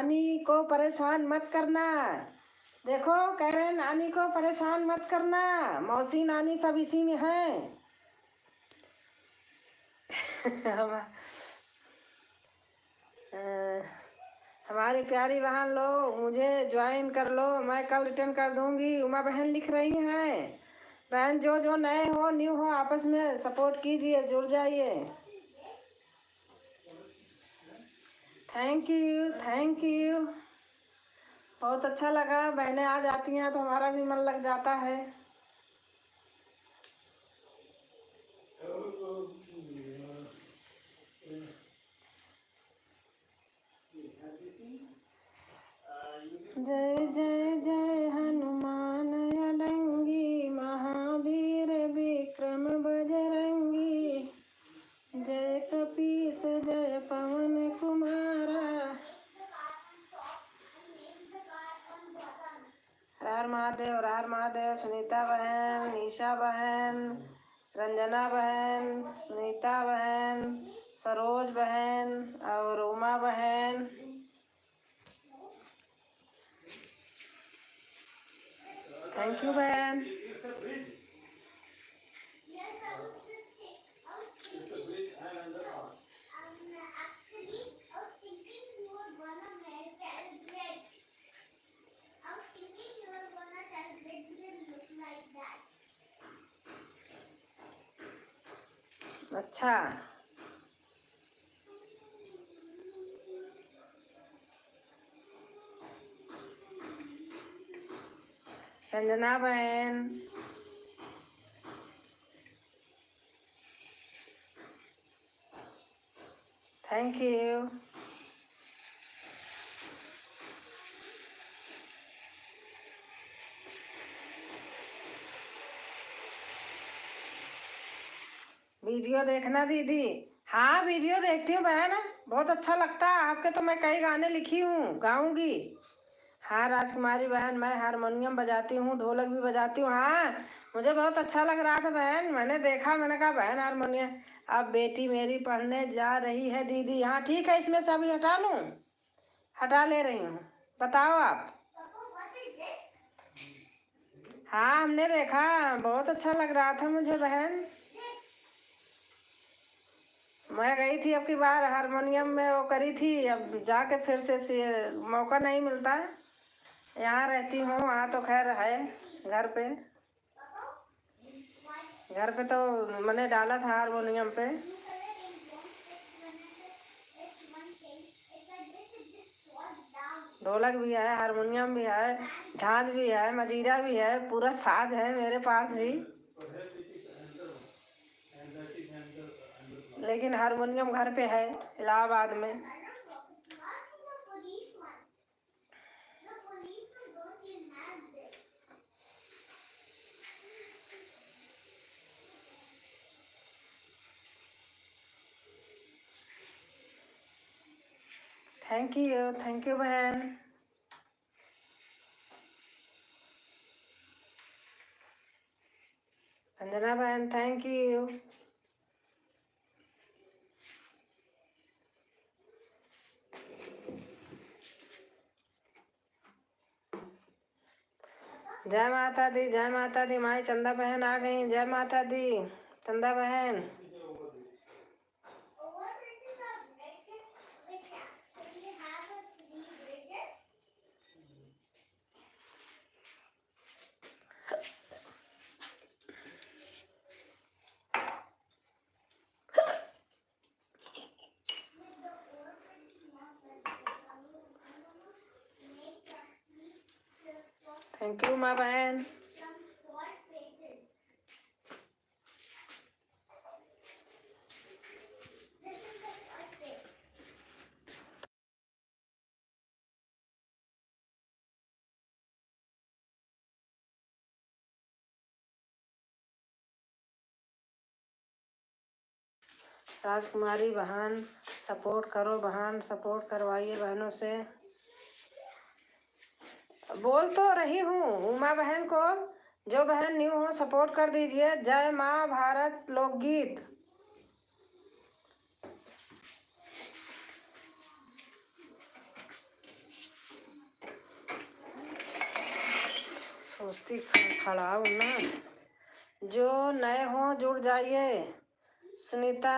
Speaker 1: नानी को परेशान मत करना। देखो कह रहे हैं नानी को परेशान मत करना, मौसी नानी सब इसी में हैं। हमारी प्यारी बहन लोग मुझे ज्वाइन कर लो, मैं कल रिटर्न कर दूंगी। उमा बहन लिख रही हैं। बहन जो नए हो न्यू हो आपस में सपोर्ट कीजिए, जुड़ जाइए। Thank you. बहुत अच्छा लगा, बहनें आ जाती हैं तो हमारा भी मन लग जाता है। जय जय जय हनुमान अडंगी, महावीर विक्रम बजरंगी, जय कपीस जय पवन कुमारा। हर महादेव। सुनीता बहन, निशा बहन, रंजना बहन, सुनीता बहन, सरोज बहन और उमा बहन। थैंक यू बहन। अच्छा, रंजना बहन, थैंक यू। वीडियो देखना दीदी। हाँ वीडियो देखती हूँ बहन, बहुत अच्छा लगता है आपके। तो मैं कई गाने लिखी हूँ, गाऊंगी। हाँ राजकुमारी बहन, मैं हारमोनियम बजाती हूँ, ढोलक भी बजाती हूँ। हाँ मुझे बहुत अच्छा लग रहा था बहन, मैंने देखा, मैंने कहा बहन हारमोनियम। अब बेटी मेरी पढ़ने जा रही है दीदी। हाँ ठीक है, इसमें से अभी हटा लूँ, हटा ले रही हूँ। बताओ आप। हाँ हमने देखा, बहुत अच्छा लग रहा था मुझे बहन। मैं गई थी अब की बार हारमोनियम में वो करी थी, अब जाके फिर से मौका नहीं मिलता। यहाँ रहती हूँ, वहाँ तो खैर है घर पे तो मैंने डाला था हारमोनियम पे। ढोलक भी है, हारमोनियम भी है, झांझ भी है, मजीरा भी है, पूरा साज है मेरे पास भी। लेकिन हारमोनियम घर पे है इलाहाबाद में। थैंक यू बहन। अंजना बहन थैंक यू। जय माता दी। माई चंदा बहन आ गई। जय माता दी चंदा बहन। थैंक यू माँ बहन। राजकुमारी बहन सपोर्ट करो, बहन सपोर्ट करवाइए बहनों से। बोल तो रही हूँ उमा बहन को, जो बहन न्यू हो सपोर्ट कर दीजिए। जय माँ भारत लोकगीत। सोचती खड़ा हूँ ना। जो नए हो जुड़ जाइए। सुनीता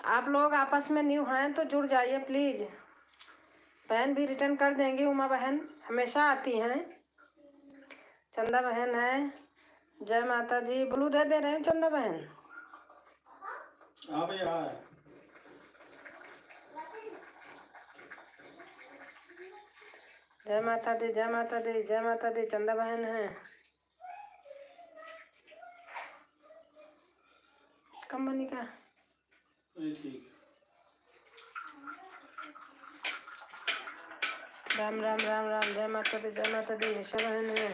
Speaker 1: आप लोग आपस में न्यू हैं तो जुड़ जाइए प्लीज। बहन भी रिटर्न कर देंगी। उमा बहन हमेशा आती हैं। चंदा बहन है। जय माता दी। ब्लू दे रहे हैं चंदा बहन।
Speaker 2: हाँ भैया।
Speaker 1: जय माता दी, जय माता दी, जय माता दी। चंदा बहन है। कम बनी का
Speaker 2: ठीक।
Speaker 1: राम राम राम राम। जय माता दी, जय माता दी। निशा बहन है।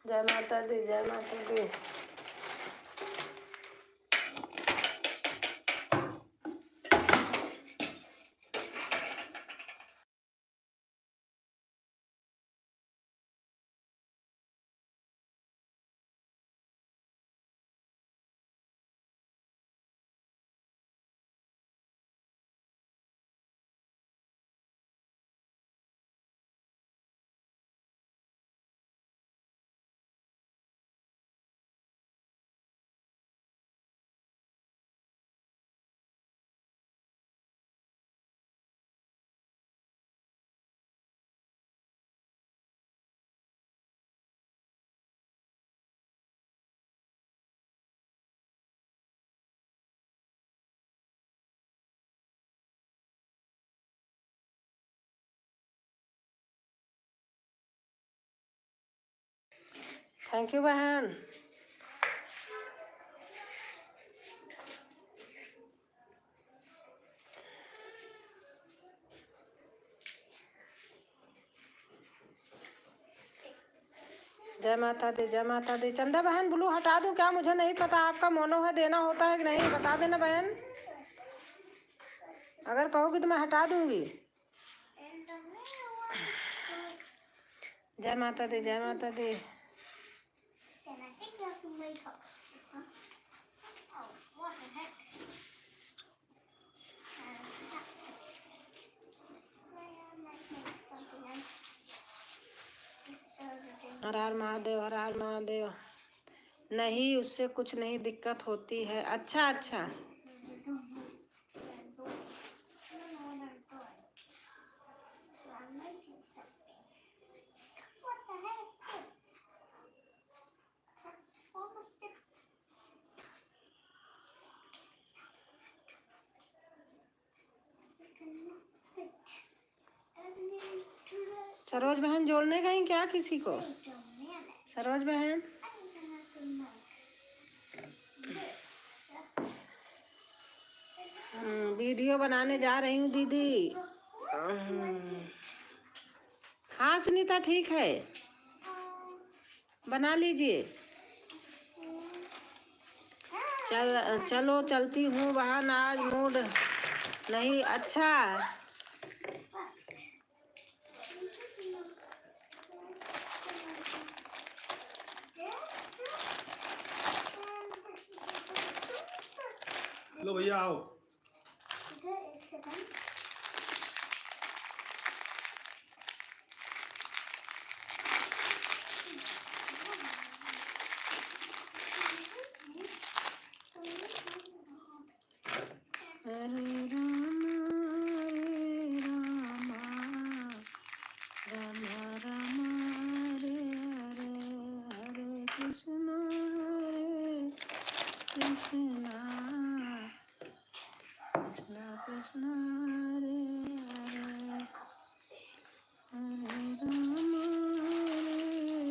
Speaker 1: जय माता दी, जय माता दी। थैंक यू बहन। जय माता दी, जय माता दी। चंदा बहन ब्लू हटा दूं क्या? मुझे नहीं पता आपका मोनो है, देना होता है कि नहीं, बता देना बहन। अगर कहोगी तो मैं हटा दूंगी। जय माता दी, जय माता दी। हर हर महादेव, हर हर महादेव। नहीं, उससे कुछ नहीं दिक्कत होती है। अच्छा अच्छा। सरोज बहन जोड़ने गई क्या किसी को? सरोज बहन वीडियो बनाने जा रही हूँ दीदी। हाँ सुनीता ठीक है, बना लीजिए। चलो चलती हूँ बहन, आज मूड नहीं अच्छा।
Speaker 2: लो भैया आओ।
Speaker 1: हरे राम राम राम हरे हरे, हरे कृष्णा कृष्णा कृष्णा हरे हरे, हरे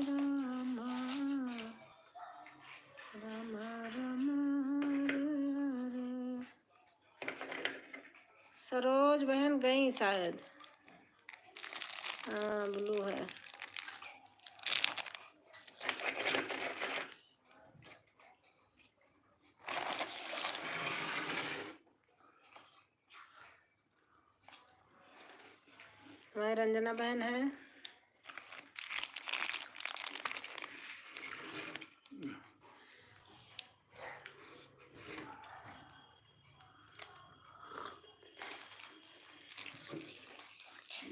Speaker 1: राम राम राम हरे हरे। सरोज बहन गई शायद। हाँ ब्लू है। हमारी रंजना बहन है।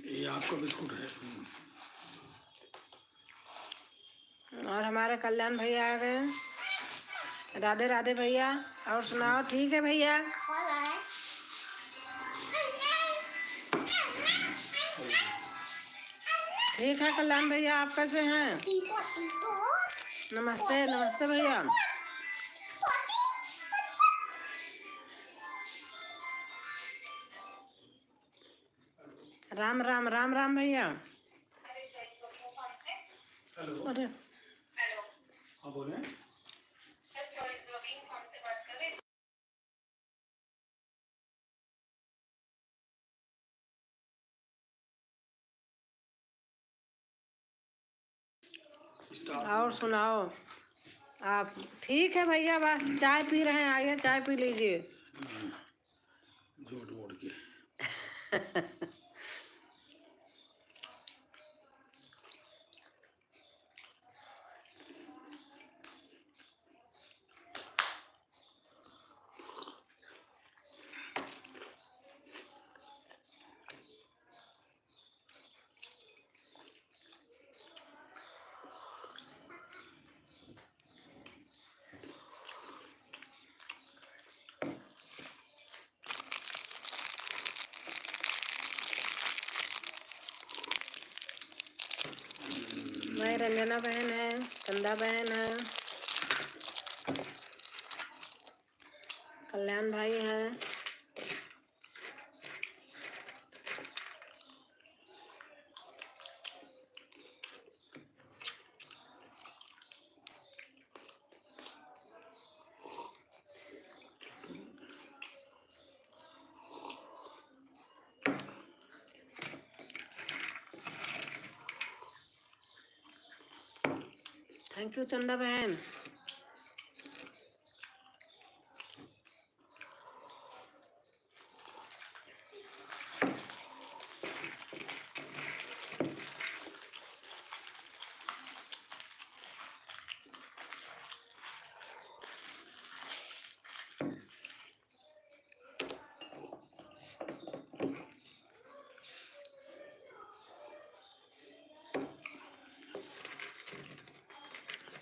Speaker 2: ये आपका बिस्कुट है।
Speaker 1: और हमारे कल्याण भैया आ गए। राधे राधे भैया। और सुनाओ, ठीक है भैया? ठीक है कल्याण भैया, आप कैसे हैं? नमस्ते नमस्ते भैया। राम राम राम राम भैया।
Speaker 2: हेलो।
Speaker 1: अरे
Speaker 2: हाँ बोले।
Speaker 1: और सुनाओ आप? ठीक है भैया, बस चाय पी रहे हैं, आइए चाय पी लीजिए।
Speaker 2: झूठ मूठ के।
Speaker 1: मेरी रंजना बहन है, चंदा बहन है, कल्याण भाई है। थैंक यू चंदा बहन।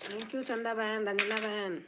Speaker 1: थैंक यू चंदा बहन, रंजना बहन।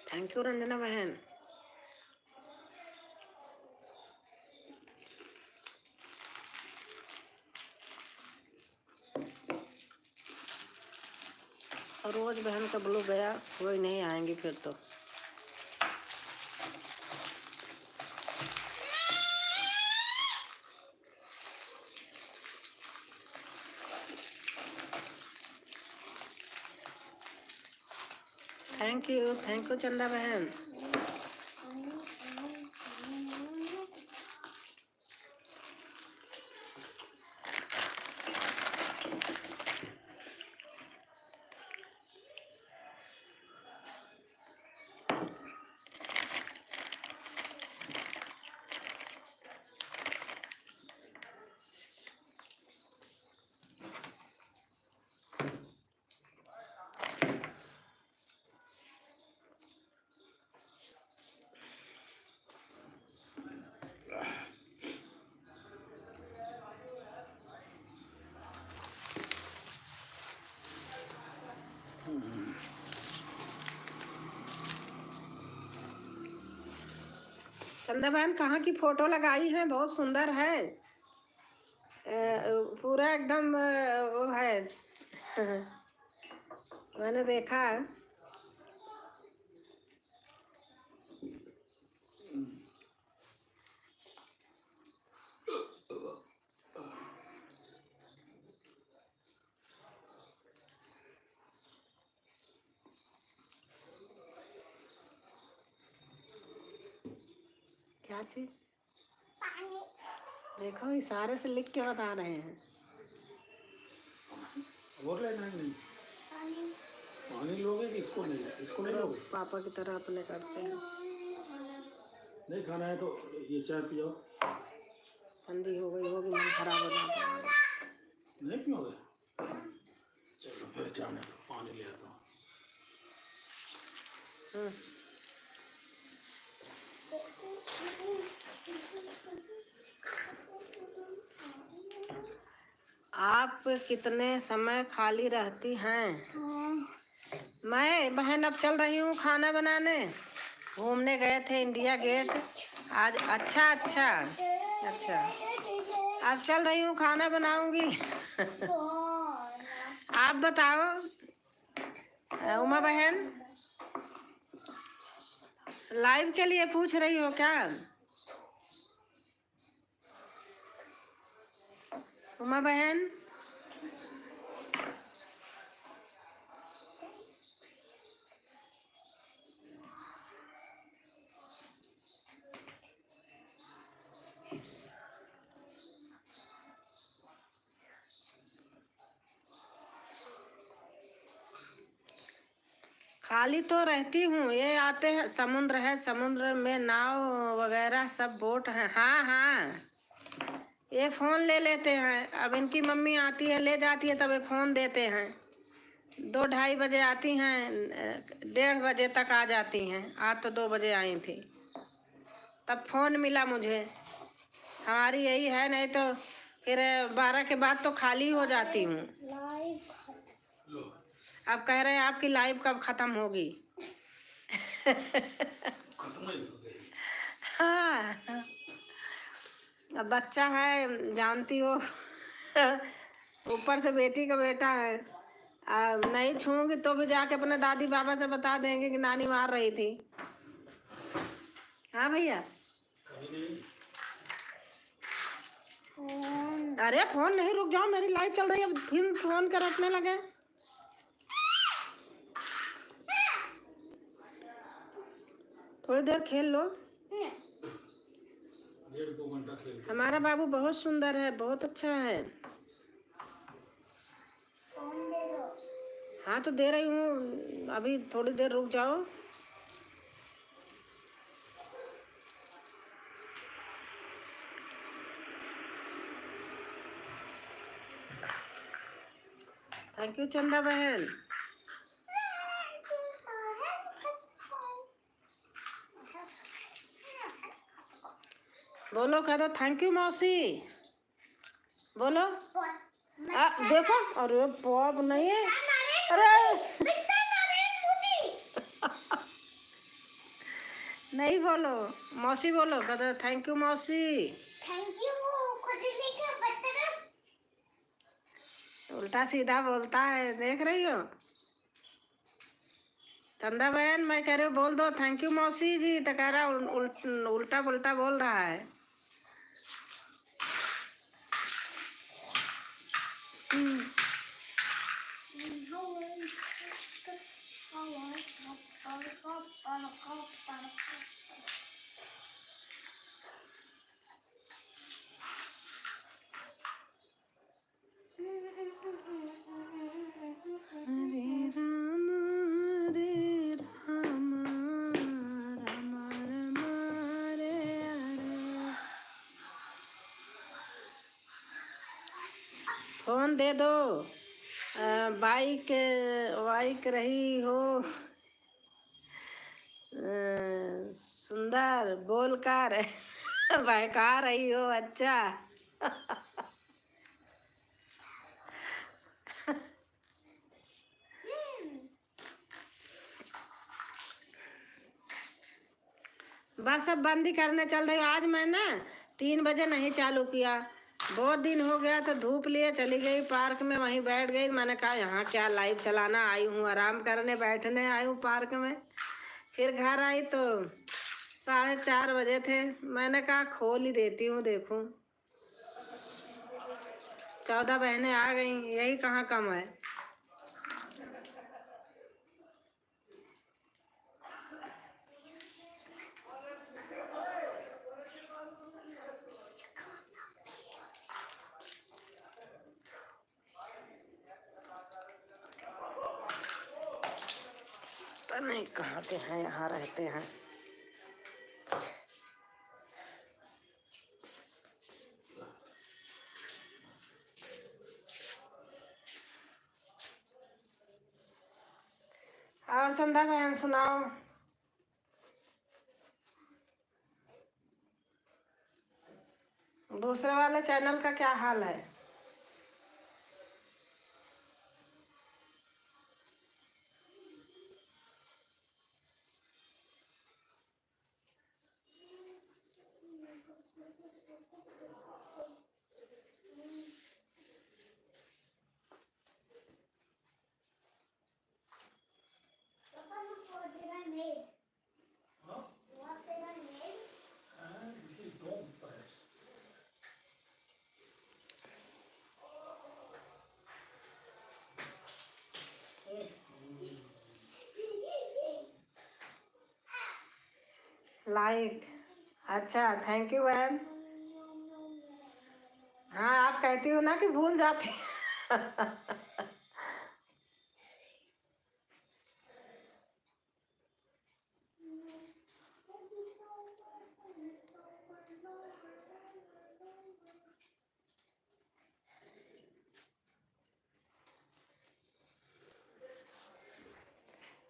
Speaker 1: थैंक यू रंजना बहन। सरोज बहन का ब्लू गया, कोई नहीं आएंगी फिर तो। थैंक यू चंदा बहन। चंदा बहन कहाँ की फोटो लगाई है, बहुत सुंदर है। पूरा एकदम वो है। मैंने देखा। क्या चीज? देखो इशारे से लिख के बता रहे हैं।
Speaker 2: और लेना है नहीं? पानी लोगे कि इसको नहीं? इसको नहीं लोगे?
Speaker 1: पापा की तरह अपने करते हैं।
Speaker 2: नहीं खाना है तो ये चाय पियो।
Speaker 1: ठंडी हो गई होगी, मन खराब हो जाता है।
Speaker 2: नहीं पियोगे? चलो फिर जाने दो, पानी ले आता हूँ।
Speaker 1: आप कितने समय खाली रहती हैं? मैं बहन अब चल रही हूँ खाना बनाने। घूमने गए थे इंडिया गेट आज। अच्छा अच्छा अच्छा। अब चल रही हूँ खाना बनाऊंगी। आप बताओ उमा बहन, लाइव के लिए पूछ रही हो क्या? उमा बहन, खाली तो रहती हूँ। ये आते हैं, समुद्र है, समुद्र में नाव वगैरह सब बोट हैं। हाँ हाँ, ये फ़ोन ले लेते हैं। अब इनकी मम्मी आती है, ले जाती है, तब ये फ़ोन देते हैं। 2-2:30 बजे आती हैं, 1:30 बजे तक आ जाती हैं। आज तो 2 बजे आई थी, तब फ़ोन मिला मुझे। हमारी यही है, नहीं तो फिर 12 के बाद तो खाली हो जाती हूँ। अब कह रहे हैं आपकी लाइव कब ख़त्म होगी? हाँ, अब बच्चा है जानती हो। ऊपर से बेटी का बेटा है। नहीं छूऊंगी तो भी जाके अपने दादी बाबा से बता देंगे कि नानी मार रही थी। हाँ भैया। अरे फोन नहीं, रुक जाओ, मेरी लाइव चल रही है। फिर फोन कर रटने लगे। थोड़ी देर खेल लो।
Speaker 2: 1.5-2 घंटा खेल।
Speaker 1: हमारा बाबू बहुत सुंदर है, बहुत अच्छा है। हाँ तो दे रही हूँ, अभी थोड़ी देर रुक जाओ। थैंक यू चंदा बहन। बोलो, कह दो थैंक यू मौसी। बोलो। देखो, अरे बाप नहीं है। अरे नहीं बोलो मौसी, बोलो, कह दो थैंक यू मौसी।
Speaker 3: Thank you.
Speaker 1: उल्टा सीधा बोलता है, देख रही हो चंदा बहन? मैं कह रही हूँ बोल दो थैंक यू मौसी जी, तो कह रहा उल्टा पुल्टा बोल रहा है। फोन दे दो। बाइक वाइक रही हो सुंदर बोलकर। बहका रही हो। अच्छा। बस अब बंद ही करने चल रही हूँ। आज मैं ना 3 बजे नहीं चालू किया, बहुत दिन हो गया तो धूप लिए चली गई पार्क में, वहीं बैठ गई। मैंने कहा यहाँ क्या लाइव चलाना, आई हूँ आराम करने, बैठने आई हूँ पार्क में। फिर घर आई तो 4:30 बजे थे। मैंने कहा खोल ही देती हूँ, देखूँ। 14 बहनें आ गई, यही कहाँ कम है। पता नहीं कहाँ के हैं, यहाँ रहते हैं। और चंदा बहन सुनाओ। दूसरे वाले चैनल का क्या हाल है?
Speaker 2: Huh? This is dome, perhaps.
Speaker 1: Like, अच्छा थैंक यू बहन। हाँ आप कहती हो ना कि भूल जाती।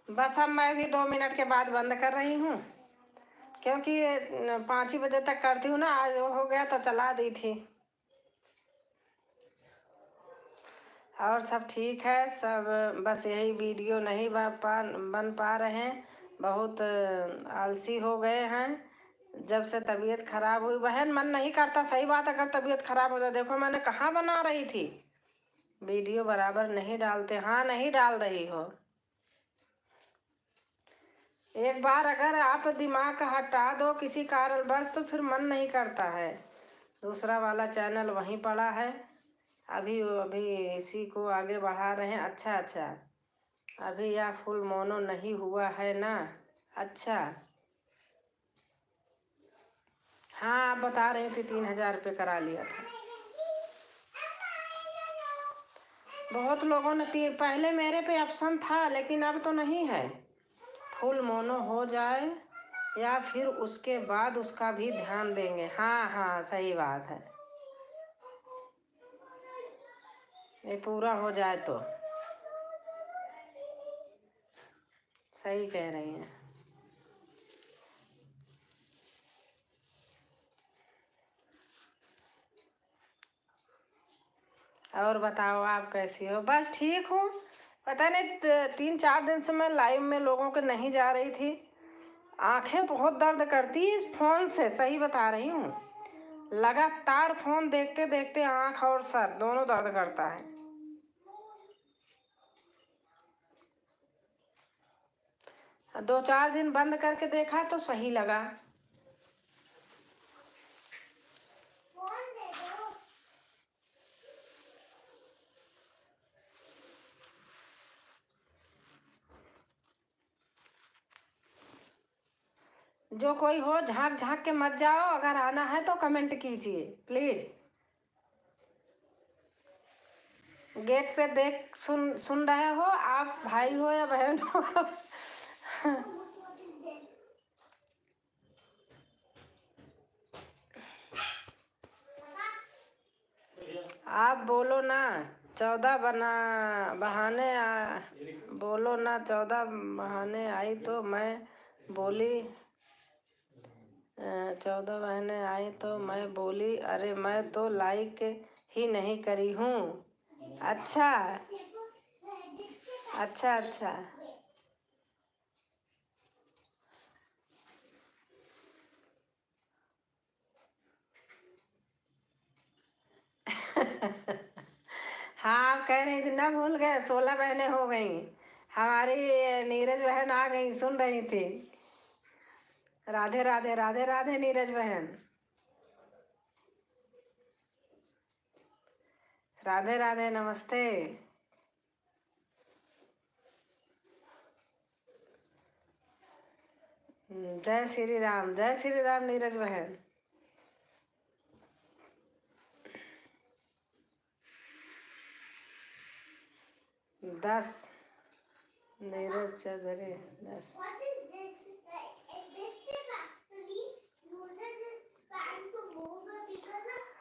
Speaker 1: बस अब मैं भी 2 मिनट के बाद बंद कर रही हूँ, क्योंकि 5 ही बजे तक करती हूँ ना। आज वो हो गया तो चला दी थी। और सब ठीक है सब, बस यही वीडियो नहीं बन पा रहे हैं। बहुत आलसी हो गए हैं जब से तबीयत खराब हुई। बहन मन नहीं करता, सही बात। अगर तबीयत खराब हो जाए, देखो मैंने कहाँ बना रही थी वीडियो, बराबर नहीं डालते। हाँ नहीं डाल रही हो। एक बार अगर आप दिमाग हटा दो किसी कारणवश तो फिर मन नहीं करता है। दूसरा वाला चैनल वहीं पड़ा है, अभी इसी को आगे बढ़ा रहे हैं। अच्छा अच्छा, अभी यह फुल मोनो नहीं हुआ है ना? अच्छा हाँ, आप बता रही थी 3,000 रुपये करा लिया था। बहुत लोगों ने पहले मेरे पे ऑप्शन था, लेकिन अब तो नहीं है। फुल मोनो हो जाए या फिर उसके बाद उसका भी ध्यान देंगे। हाँ हाँ सही बात है, ये पूरा हो जाए तो। सही कह रही हैं। और बताओ आप कैसी हो? बस ठीक हूँ। पता नहीं 3-4 दिन से मैं लाइव में लोगों के नहीं जा रही थी। आंखें बहुत दर्द करती है इस फोन से, सही बता रही हूँ। लगातार फोन देखते देखते आंख और सर दोनों दर्द करता है। 2-4 दिन बंद करके देखा तो सही लगा। जो कोई हो झांक झांक के मत जाओ, अगर आना है तो कमेंट कीजिए प्लीज। गेट पे देख सुन रहे हो आप, भाई हो या बहन हो। आप बोलो ना 14 बोलो ना 14 बहाने आई तो मैं बोली। 14 बहनें आई तो मैं बोली, अरे मैं तो लाइक ही नहीं करी हूँ। अच्छा अच्छा अच्छा, कह रही थी ना, भूल गए, 16 बहनें हो गई। हमारी नीरज बहन आ गई, सुन रही थी। राधे राधे राधे राधे नीरज बहन, राधे राधे, नमस्ते। जय श्री राम, जय श्री राम नीरज बहन। दस नीरज चौधरी 10।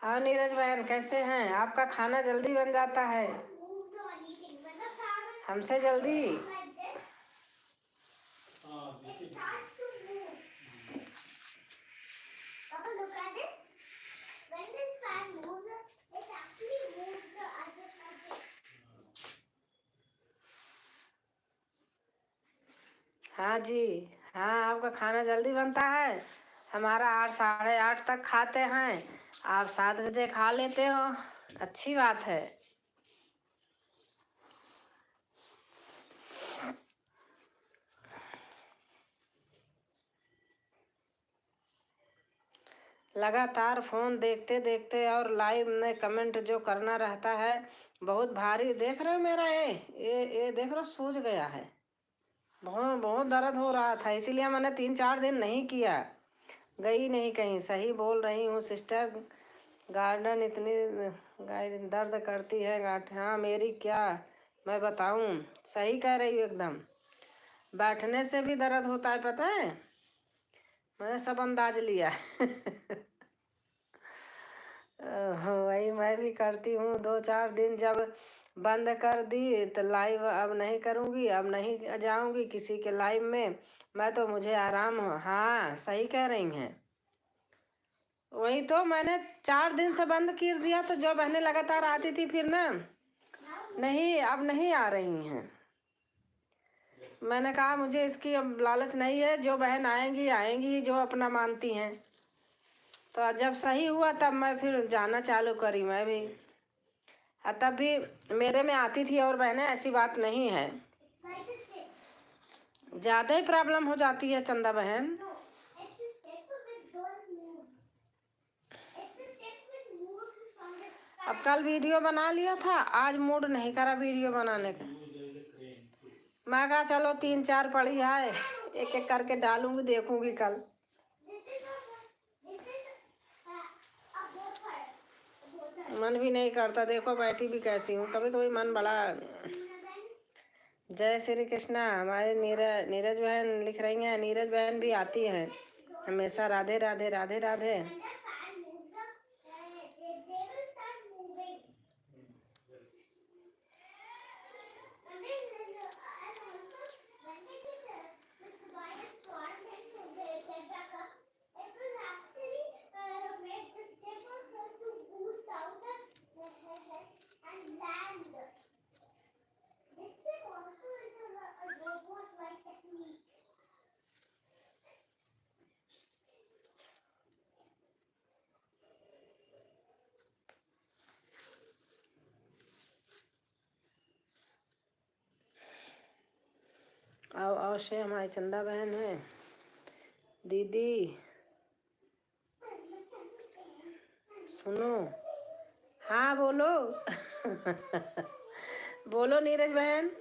Speaker 1: हाँ नीरज बहन, कैसे हैं? आपका खाना जल्दी बन जाता है, हमसे जल्दी। हाँ जी, हाँ, आपका खाना जल्दी बनता है। हमारा 8 साढ़े 8 तक खाते हैं, आप 7 बजे खा लेते हो, अच्छी बात है। लगातार फोन देखते देखते और लाइव में कमेंट जो करना रहता है, बहुत भारी। देख रहे हो मेरा ये देख रहे हो, सूज गया है, बहुत बहुत दर्द हो रहा था, इसीलिए मैंने 3-4 दिन नहीं किया, गई नहीं कहीं। सही बोल रही हूँ सिस्टर, गार्डन इतनी दर्द करती है गांठ। हाँ मेरी क्या मैं बताऊँ, सही कह रही हूँ एकदम। बैठने से भी दर्द होता है, पता है, मैंने सब अंदाज लिया। वही मैं भी करती हूँ। 2-4 दिन जब बंद कर दी तो लाइव अब नहीं करूँगी, अब नहीं जाऊँगी किसी के लाइव में। मैं तो, मुझे आराम हो। हाँ सही कह रही हैं, वही तो मैंने 4 दिन से बंद कर दिया, तो जो बहनें लगातार आती थी फिर ना, नहीं अब नहीं आ रही हैं। मैंने कहा मुझे इसकी अब लालच नहीं है, जो बहन आएंगी आएंगी, जो अपना मानती हैं। तो जब सही हुआ तब मैं फिर जाना चालू करी मैं भी। तब भी मेरे में आती थी और बहनें, ऐसी बात नहीं है, ज़्यादा ही प्रॉब्लम हो जाती है चंदा बहन। अब कल वीडियो बना लिया था, आज मूड नहीं करा वीडियो बनाने का। मैं कहा चलो 3-4 पड़ी है, एक एक करके डालूंगी, देखूंगी कल। मन भी नहीं करता, देखो बैठी भी कैसी हूँ, कभी कभी मन बड़ा। जय श्री कृष्णा। हमारे नीरज बहन लिख रही हैं, नीरज बहन भी आती हैं हमेशा। राधे राधे राधे राधे। आओ से हमारी चंदा बहन है, दीदी सुनो। हाँ बोलो। बोलो नीरज बहन।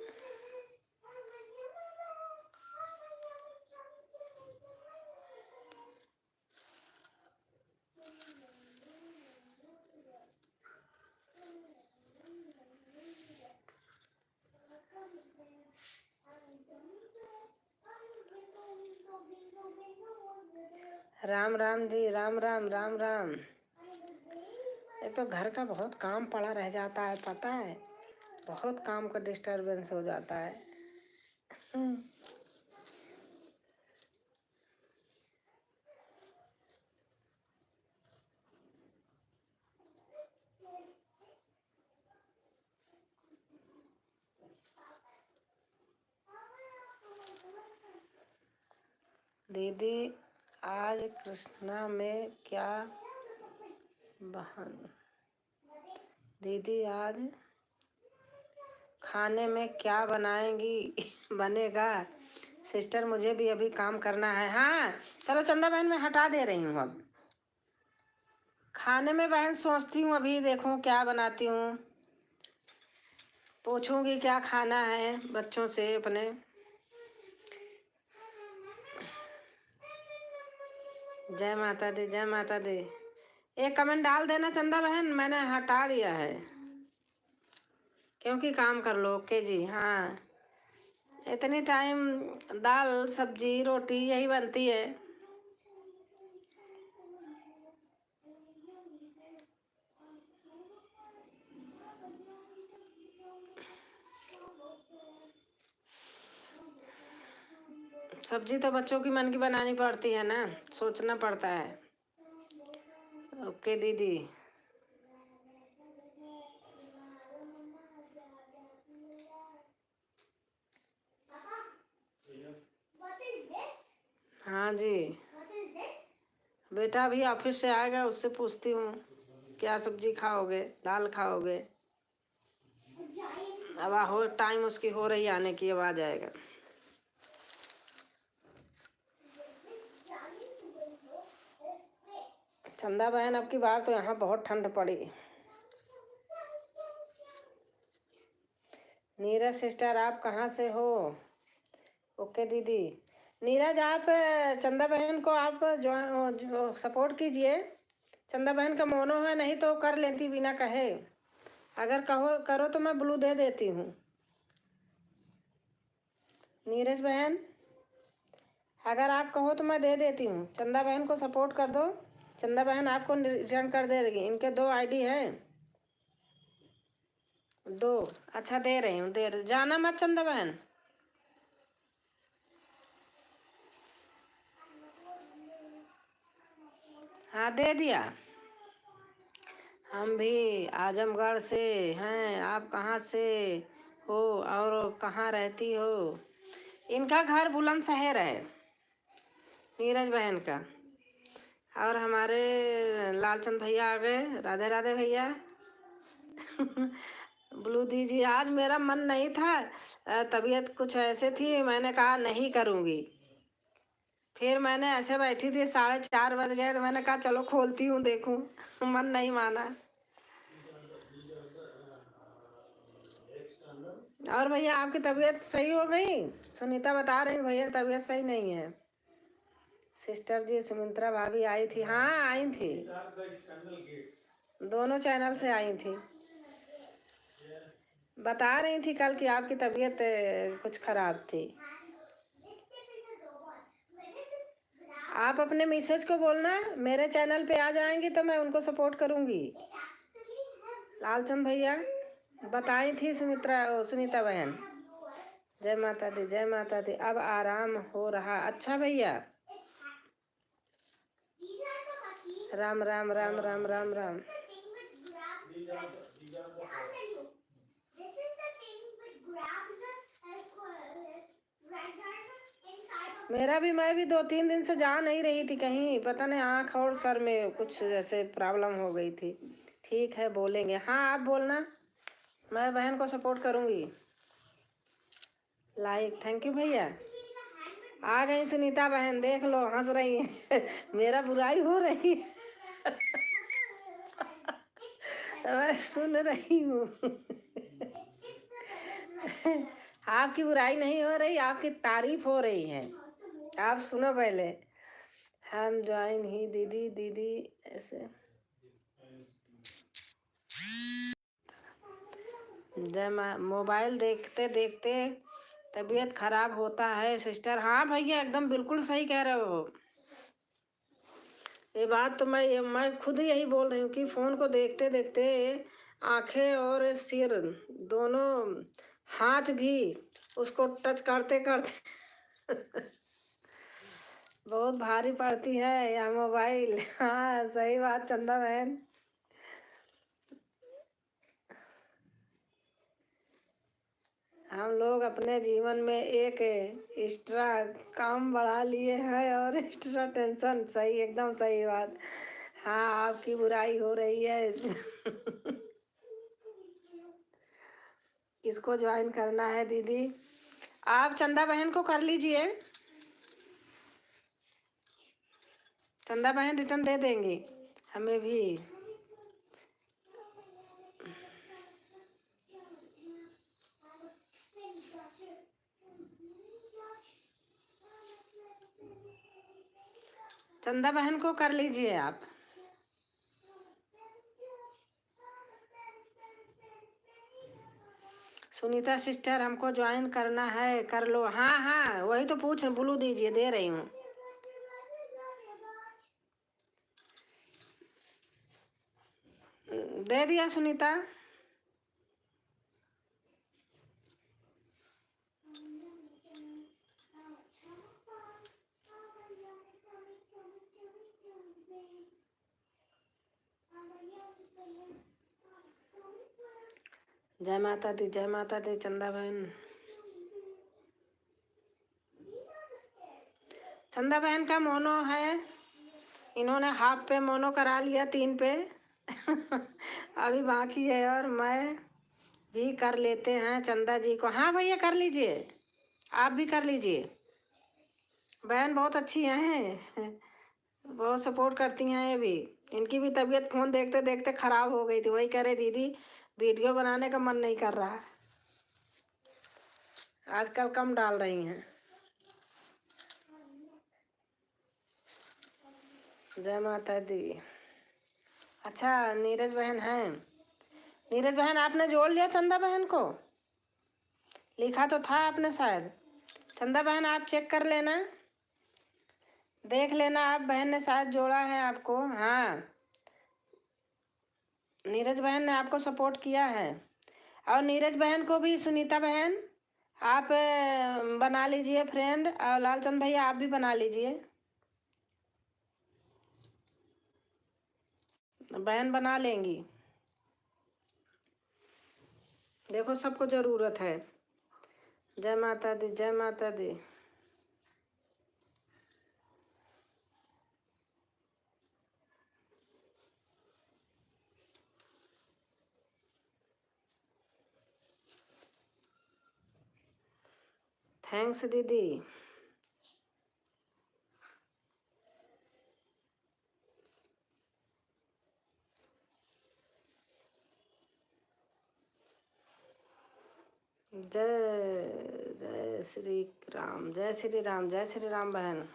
Speaker 1: राम राम जी, राम राम राम राम। एक तो घर का बहुत काम पड़ा रह जाता है, पता है, बहुत काम का डिस्टरबेंस हो जाता है। दीदी आज कृष्णा में क्या बहन, दीदी आज खाने में क्या बनाएंगी? बनेगा सिस्टर, मुझे भी अभी काम करना है। हाँ चलो चंदा बहन, मैं हटा दे रही हूँ अब। खाने में बहन सोचती हूँ अभी, देखूँ क्या बनाती हूँ, पूछूंगी क्या खाना है बच्चों से अपने। जय माता दी, जय माता दी। एक कमेंट डाल देना चंदा बहन, मैंने हटा दिया है क्योंकि काम कर लो। ओके जी। हाँ इतनी टाइम दाल सब्जी रोटी यही बनती है। सब्जी तो बच्चों की मन की बनानी पड़ती है ना, सोचना पड़ता है। ओके दीदी। हाँ जी, बेटा अभी ऑफिस से आएगा, उससे पूछती हूँ क्या सब्जी खाओगे, दाल खाओगे। अब हो टाइम उसकी हो रही आने की, अब आ जाएगा। चंदा बहन अब की बार तो यहाँ बहुत ठंड पड़ी। नीरज सिस्टर आप कहाँ से हो? ओके दीदी। नीरज आप चंदा बहन को आप जो सपोर्ट कीजिए। चंदा बहन का मोनो है, नहीं तो कर लेती बिना कहे। अगर कहो करो तो मैं ब्लू दे देती हूँ। नीरज बहन अगर आप कहो तो मैं दे देती हूँ। चंदा बहन को सपोर्ट कर दो, चंदा बहन आपको रिटर्न कर देगी। इनके 2 आईडी हैं, 2। अच्छा दे रही हूँ, दे रही। जाना मत चंदा बहन। हाँ दे दिया। हम भी आजमगढ़ से हैं, आप कहाँ से हो और कहाँ रहती हो? इनका घर बुलंदशहर है, नीरज बहन का। और हमारे लालचंद भैया आ गए। राधे राधे भैया। ब्लू दीजिए। आज मेरा मन नहीं था, तबीयत कुछ ऐसे थी, मैंने कहा नहीं करूँगी। फिर मैंने ऐसे बैठी थी, 4:30 बज गए, तो मैंने कहा चलो खोलती हूँ देखूँ। मन नहीं माना। और भैया आपकी तबीयत सही हो गई? सुनीता बता रही भैया तबीयत सही नहीं है। सिस्टर जी सुमित्रा भाभी आई थी। हाँ आई थी, दोनों चैनल से आई थी। बता रही थी कल कि आपकी तबीयत कुछ खराब थी। आप अपने मिसेज को बोलना मेरे चैनल पे आ जाएंगी तो मैं उनको सपोर्ट करूंगी। लालचंद भैया बताई थी सुनीता बहन। जय माता दी, जय माता दी। अब आराम हो रहा। अच्छा भैया, राम राम राम राम राम राम। मेरा भी, मैं भी 2-3 दिन से जा नहीं रही थी कहीं, पता नहीं आँख और सर में कुछ जैसे प्रॉब्लम हो गई थी। ठीक है बोलेंगे। हाँ आप बोलना, मैं बहन को सपोर्ट करूँगी। लाइक, थैंक यू भैया। आ गई सुनीता बहन, देख लो हंस रही है। मेरा बुराई हो रही है। मैं सुन रही हूँ। आपकी बुराई नहीं हो रही, आपकी तारीफ हो रही है। आप सुनो पहले। हम ज्वाइन ही दीदी, दीदी ऐसे। जय माँ। मोबाइल देखते देखते तबीयत खराब होता है सिस्टर। हाँ भैया एकदम बिल्कुल सही कह रहे हो। ये बात तो मैं खुद यही बोल रही हूँ कि फ़ोन को देखते देखते आंखें और सिर दोनों, हाथ भी उसको टच करते करते बहुत भारी पड़ती है यह मोबाइल। हाँ सही बात चंदा बहन। हम लोग अपने जीवन में एक एक्स्ट्रा काम बढ़ा लिए हैं और एक्स्ट्रा टेंशन। सही, एकदम सही बात। हाँ आपकी बुराई हो रही है। किसको ज्वाइन करना है दीदी? आप चंदा बहन को कर लीजिए, चंदा बहन रिटर्न दे देंगी हमें भी। चंदा बहन को कर लीजिए आप। सुनीता सिस्टर हमको ज्वाइन करना है, कर लो। हाँ हाँ वही तो पूछ, ब्लू दीजिए, दे रही हूँ। दे दिया सुनीता। जय माता दी, जय माता दी चंदा बहन। चंदा बहन का मोनो है, इन्होंने हाफ पे मोनो करा लिया, 3 पे अभी बाकी है, और मैं भी कर लेते हैं चंदा जी को। हाँ भैया कर लीजिए, आप भी कर लीजिए। बहन बहुत अच्छी हैं बहुत सपोर्ट करती हैं ये भी। इनकी भी तबीयत फ़ोन देखते देखते ख़राब हो गई थी, वही कह रहे दीदी वीडियो बनाने का मन नहीं कर रहा, आजकल कम डाल रही हैं। जय माता दी। अच्छा नीरज बहन हैं, नीरज बहन आपने जोड़ लिया चंदा बहन को? लिखा तो था आपने शायद। चंदा बहन आप चेक कर लेना, देख लेना, आप बहन ने शायद जोड़ा है आपको। हाँ नीरज बहन ने आपको सपोर्ट किया है। और नीरज बहन को भी सुनीता बहन आप बना लीजिए फ्रेंड, और लालचंद भैया आप भी बना लीजिए, बहन बना लेंगी। देखो सबको ज़रूरत है। जय माता दी, जय माता दी। थैंक्स दीदी। जय जय श्री राम, जय श्री राम, जय श्री राम बहन।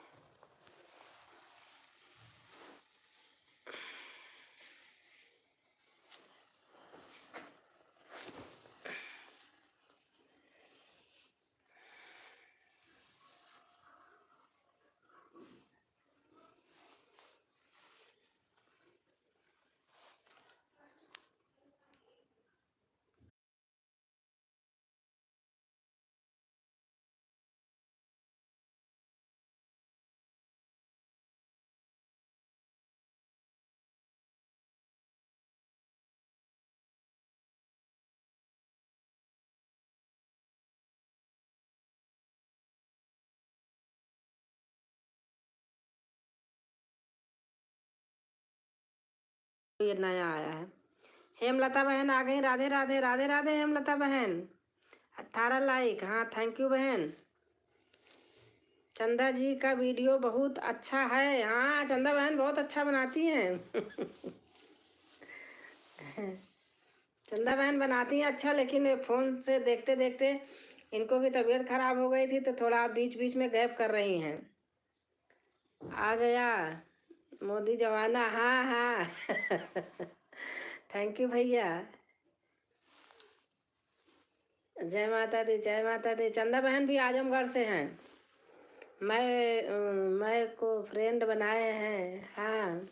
Speaker 1: ये नया आया है। हेमलता बहन आ गई, राधे राधे, राधे राधे हेमलता बहन। 18 लाइक, हाँ थैंक यू बहन। चंदा जी का वीडियो बहुत अच्छा है। हाँ चंदा बहन बहुत अच्छा बनाती हैं चंदा बहन बनाती हैं अच्छा, लेकिन फ़ोन से देखते देखते इनको भी तबीयत खराब हो गई थी, तो थोड़ा बीच बीच में गैप कर रही हैं। आ गया मोदी जमाना, हाँ हाँ थैंक यू भैया। जय माता दी, जय माता दी। चंदा बहन भी आजमगढ़ से हैं, मैं को फ्रेंड बनाए हैं। हाँ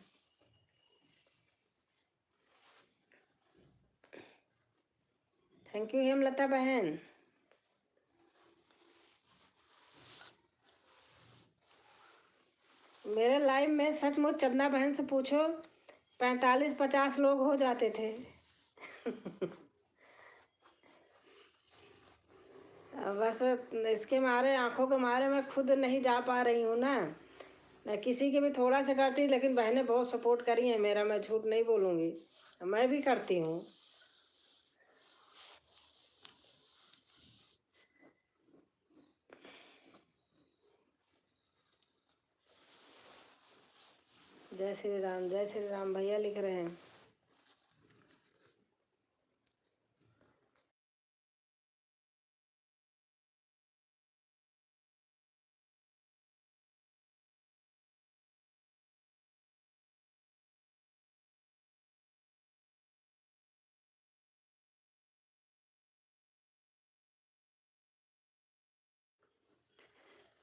Speaker 1: थैंक यू हेमलता बहन। मेरे लाइव में सचमुच चंदा बहन से पूछो 45-50 लोग हो जाते थे बस इसके मारे, आंखों के मारे मैं खुद नहीं जा पा रही हूँ ना, मैं किसी के भी थोड़ा सा करती, लेकिन बहनें बहुत सपोर्ट करी हैं मेरा, मैं झूठ नहीं बोलूँगी, मैं भी करती हूँ। जय श्री राम भैया लिख रहे हैं।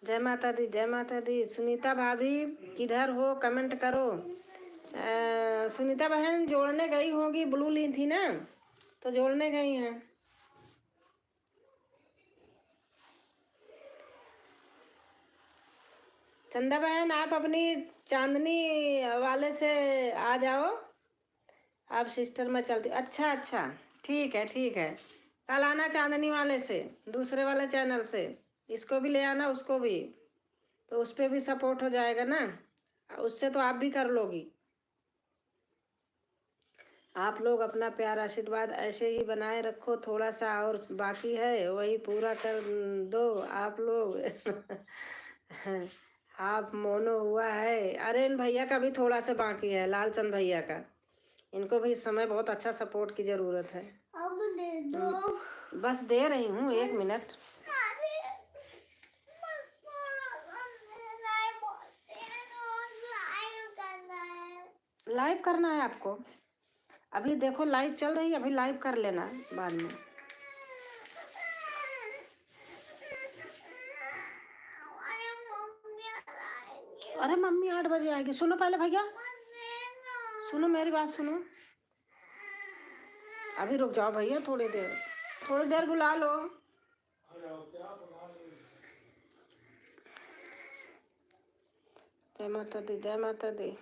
Speaker 1: जय माता दी, जय माता दी। सुनीता भाभी किधर हो, कमेंट करो। सुनीता बहन जोड़ने गई होगी, ब्लू ली थी ना, तो जोड़ने गई हैं। चंदा बहन आप अपनी चांदनी वाले से आ जाओ, आप सिस्टर में चलती। अच्छा अच्छा, ठीक है ठीक है, कल आना चांदनी वाले से, दूसरे वाले चैनल से। इसको भी ले आना, उसको भी, तो उस पर भी सपोर्ट हो जाएगा ना, उससे तो आप भी कर लोगी। आप लोग अपना प्यार आशीर्वाद ऐसे ही बनाए रखो, थोड़ा सा और बाकी है वही पूरा कर दो आप लोग। आप मोनो हुआ है। अरे इन भैया का भी थोड़ा सा बाकी है, लालचंद भैया का, इनको भी इस समय बहुत अच्छा सपोर्ट की ज़रूरत है। अब दे दो। बस दे रही हूँ, 1 मिनट। लाइव करना है आपको? अभी देखो लाइव चल रही है, अभी लाइव कर लेना बाद में। अरे मम्मी 8 बजे आएगी। सुनो पहले भैया, सुनो मेरी बात सुनो। अभी रुक जाओ भैया, थोड़ी देर बुला लो। जय माता दी, जय माता दी।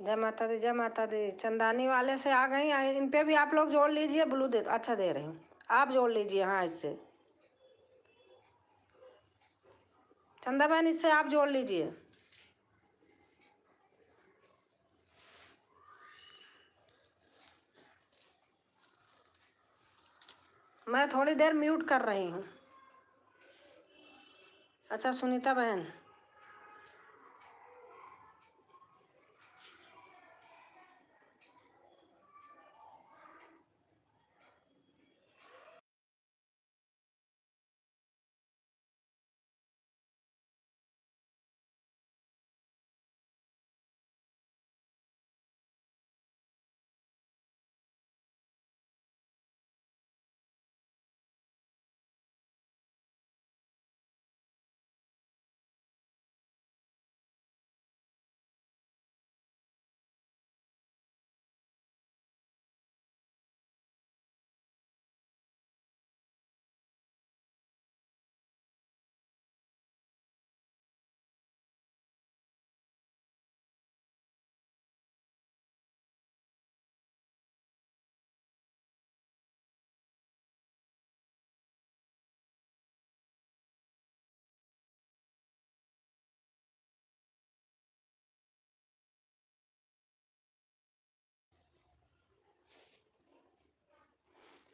Speaker 1: जय माता दी, जय माता दी। चंदानी वाले से आ गई, इन पे भी आप लोग जोड़ लीजिए। ब्लू दे, अच्छा दे रही हूँ, आप जोड़ लीजिए। हाँ इससे चंदा बहन, इससे आप जोड़ लीजिए। मैं थोड़ी देर म्यूट कर रही हूँ। अच्छा सुनीता बहन,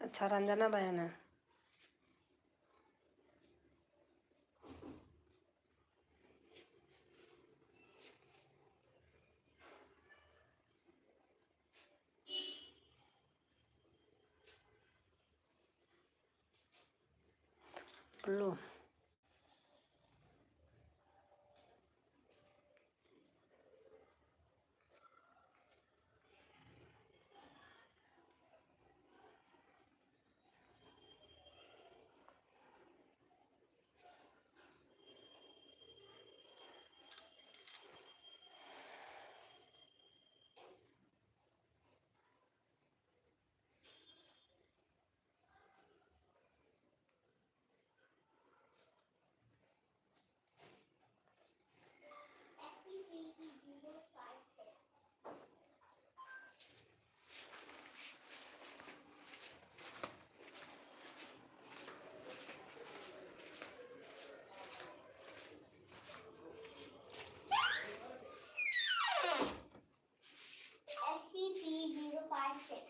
Speaker 1: अच्छा, रंजना बहन है। लो,
Speaker 3: SCP-056.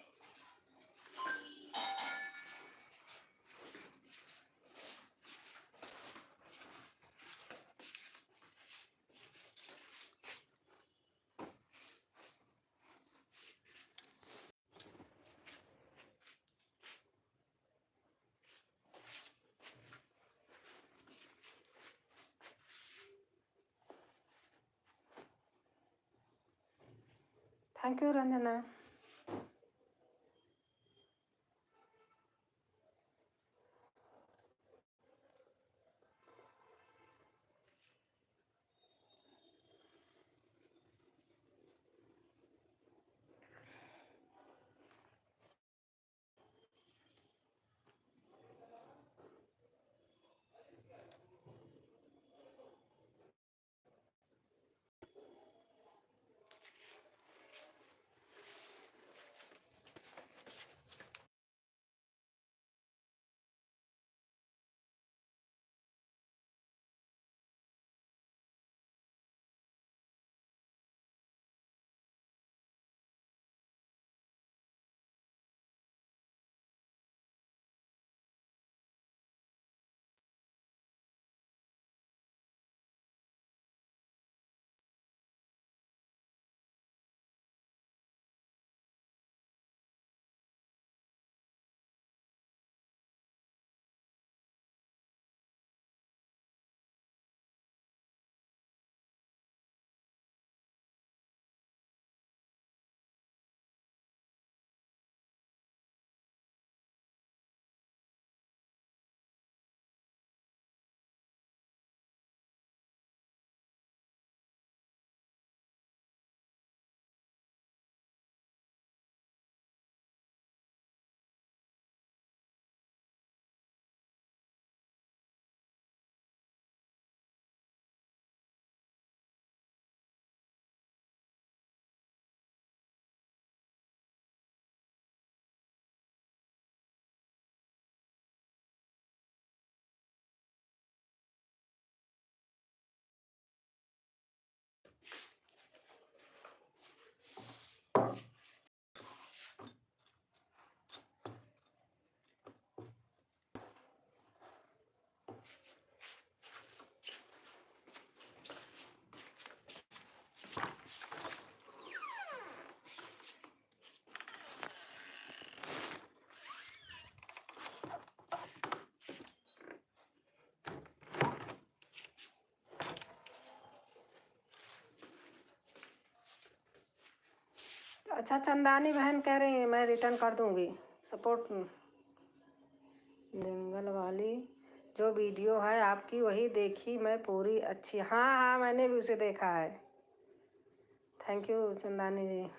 Speaker 1: Thank you Ranjana. अच्छा, चंदानी बहन कह रही है मैं रिटर्न कर दूंगी सपोर्ट। जंगल वाली जो वीडियो है आपकी वही देखी मैं पूरी, अच्छी। हाँ हाँ, मैंने भी उसे देखा है। थैंक यू चंदानी जी।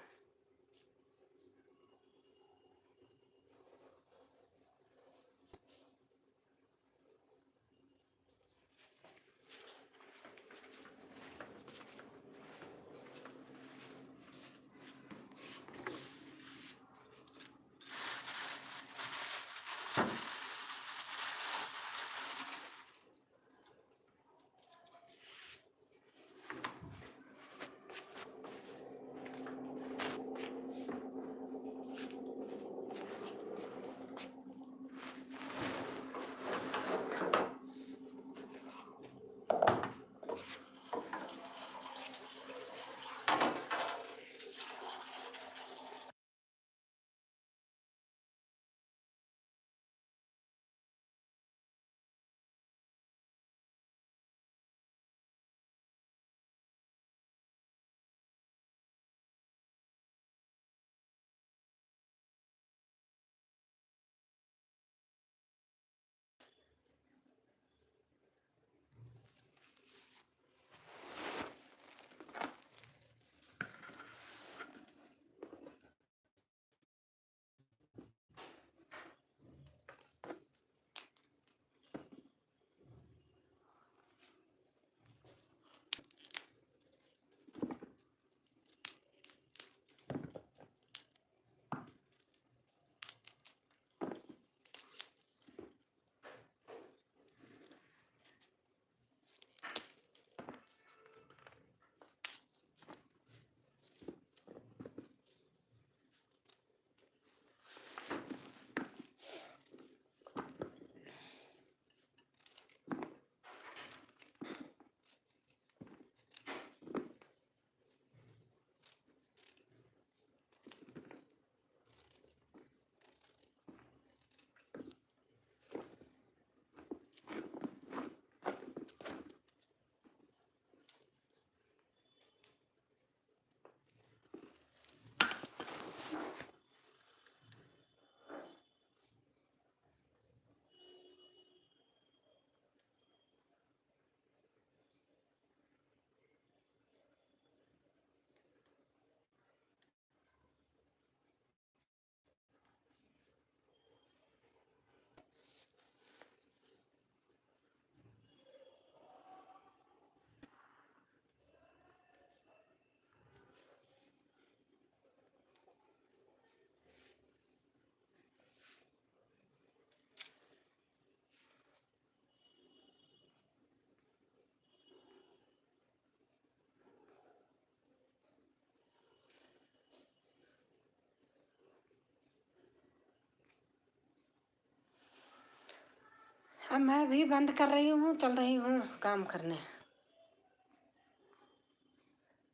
Speaker 1: अब मैं भी बंद कर रही हूँ, चल रही हूँ काम करने।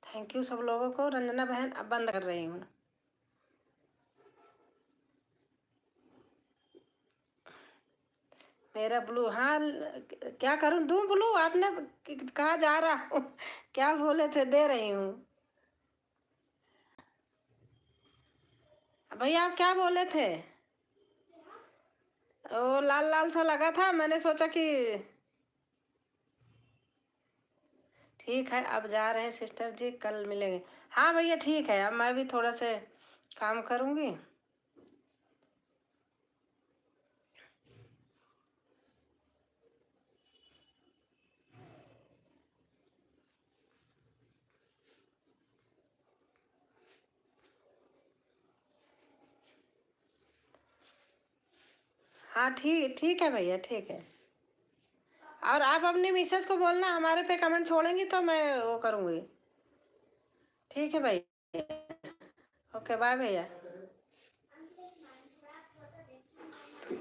Speaker 1: थैंक यू सब लोगों को। रंजना बहन अब बंद कर रही हूँ। मेरा ब्लू, हाँ क्या करूँ, दूँ ब्लू? आपने कहा जा रहा हूँ क्या बोले थे, दे रही हूँ। भैया आप क्या बोले थे? वो लाल लाल सा लगा था, मैंने सोचा कि ठीक है। अब जा रहे हैं सिस्टर जी, कल मिलेंगे। हाँ भैया ठीक है, अब मैं भी थोड़ा से काम करूँगी। हाँ ठीक ठीक है भैया, ठीक है। और आप अपनी मिसेज को बोलना हमारे पे कमेंट छोड़ेंगी तो मैं वो करूँगी। ठीक है भैया, ओके बाय भैया।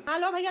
Speaker 1: हाँ लो भैया।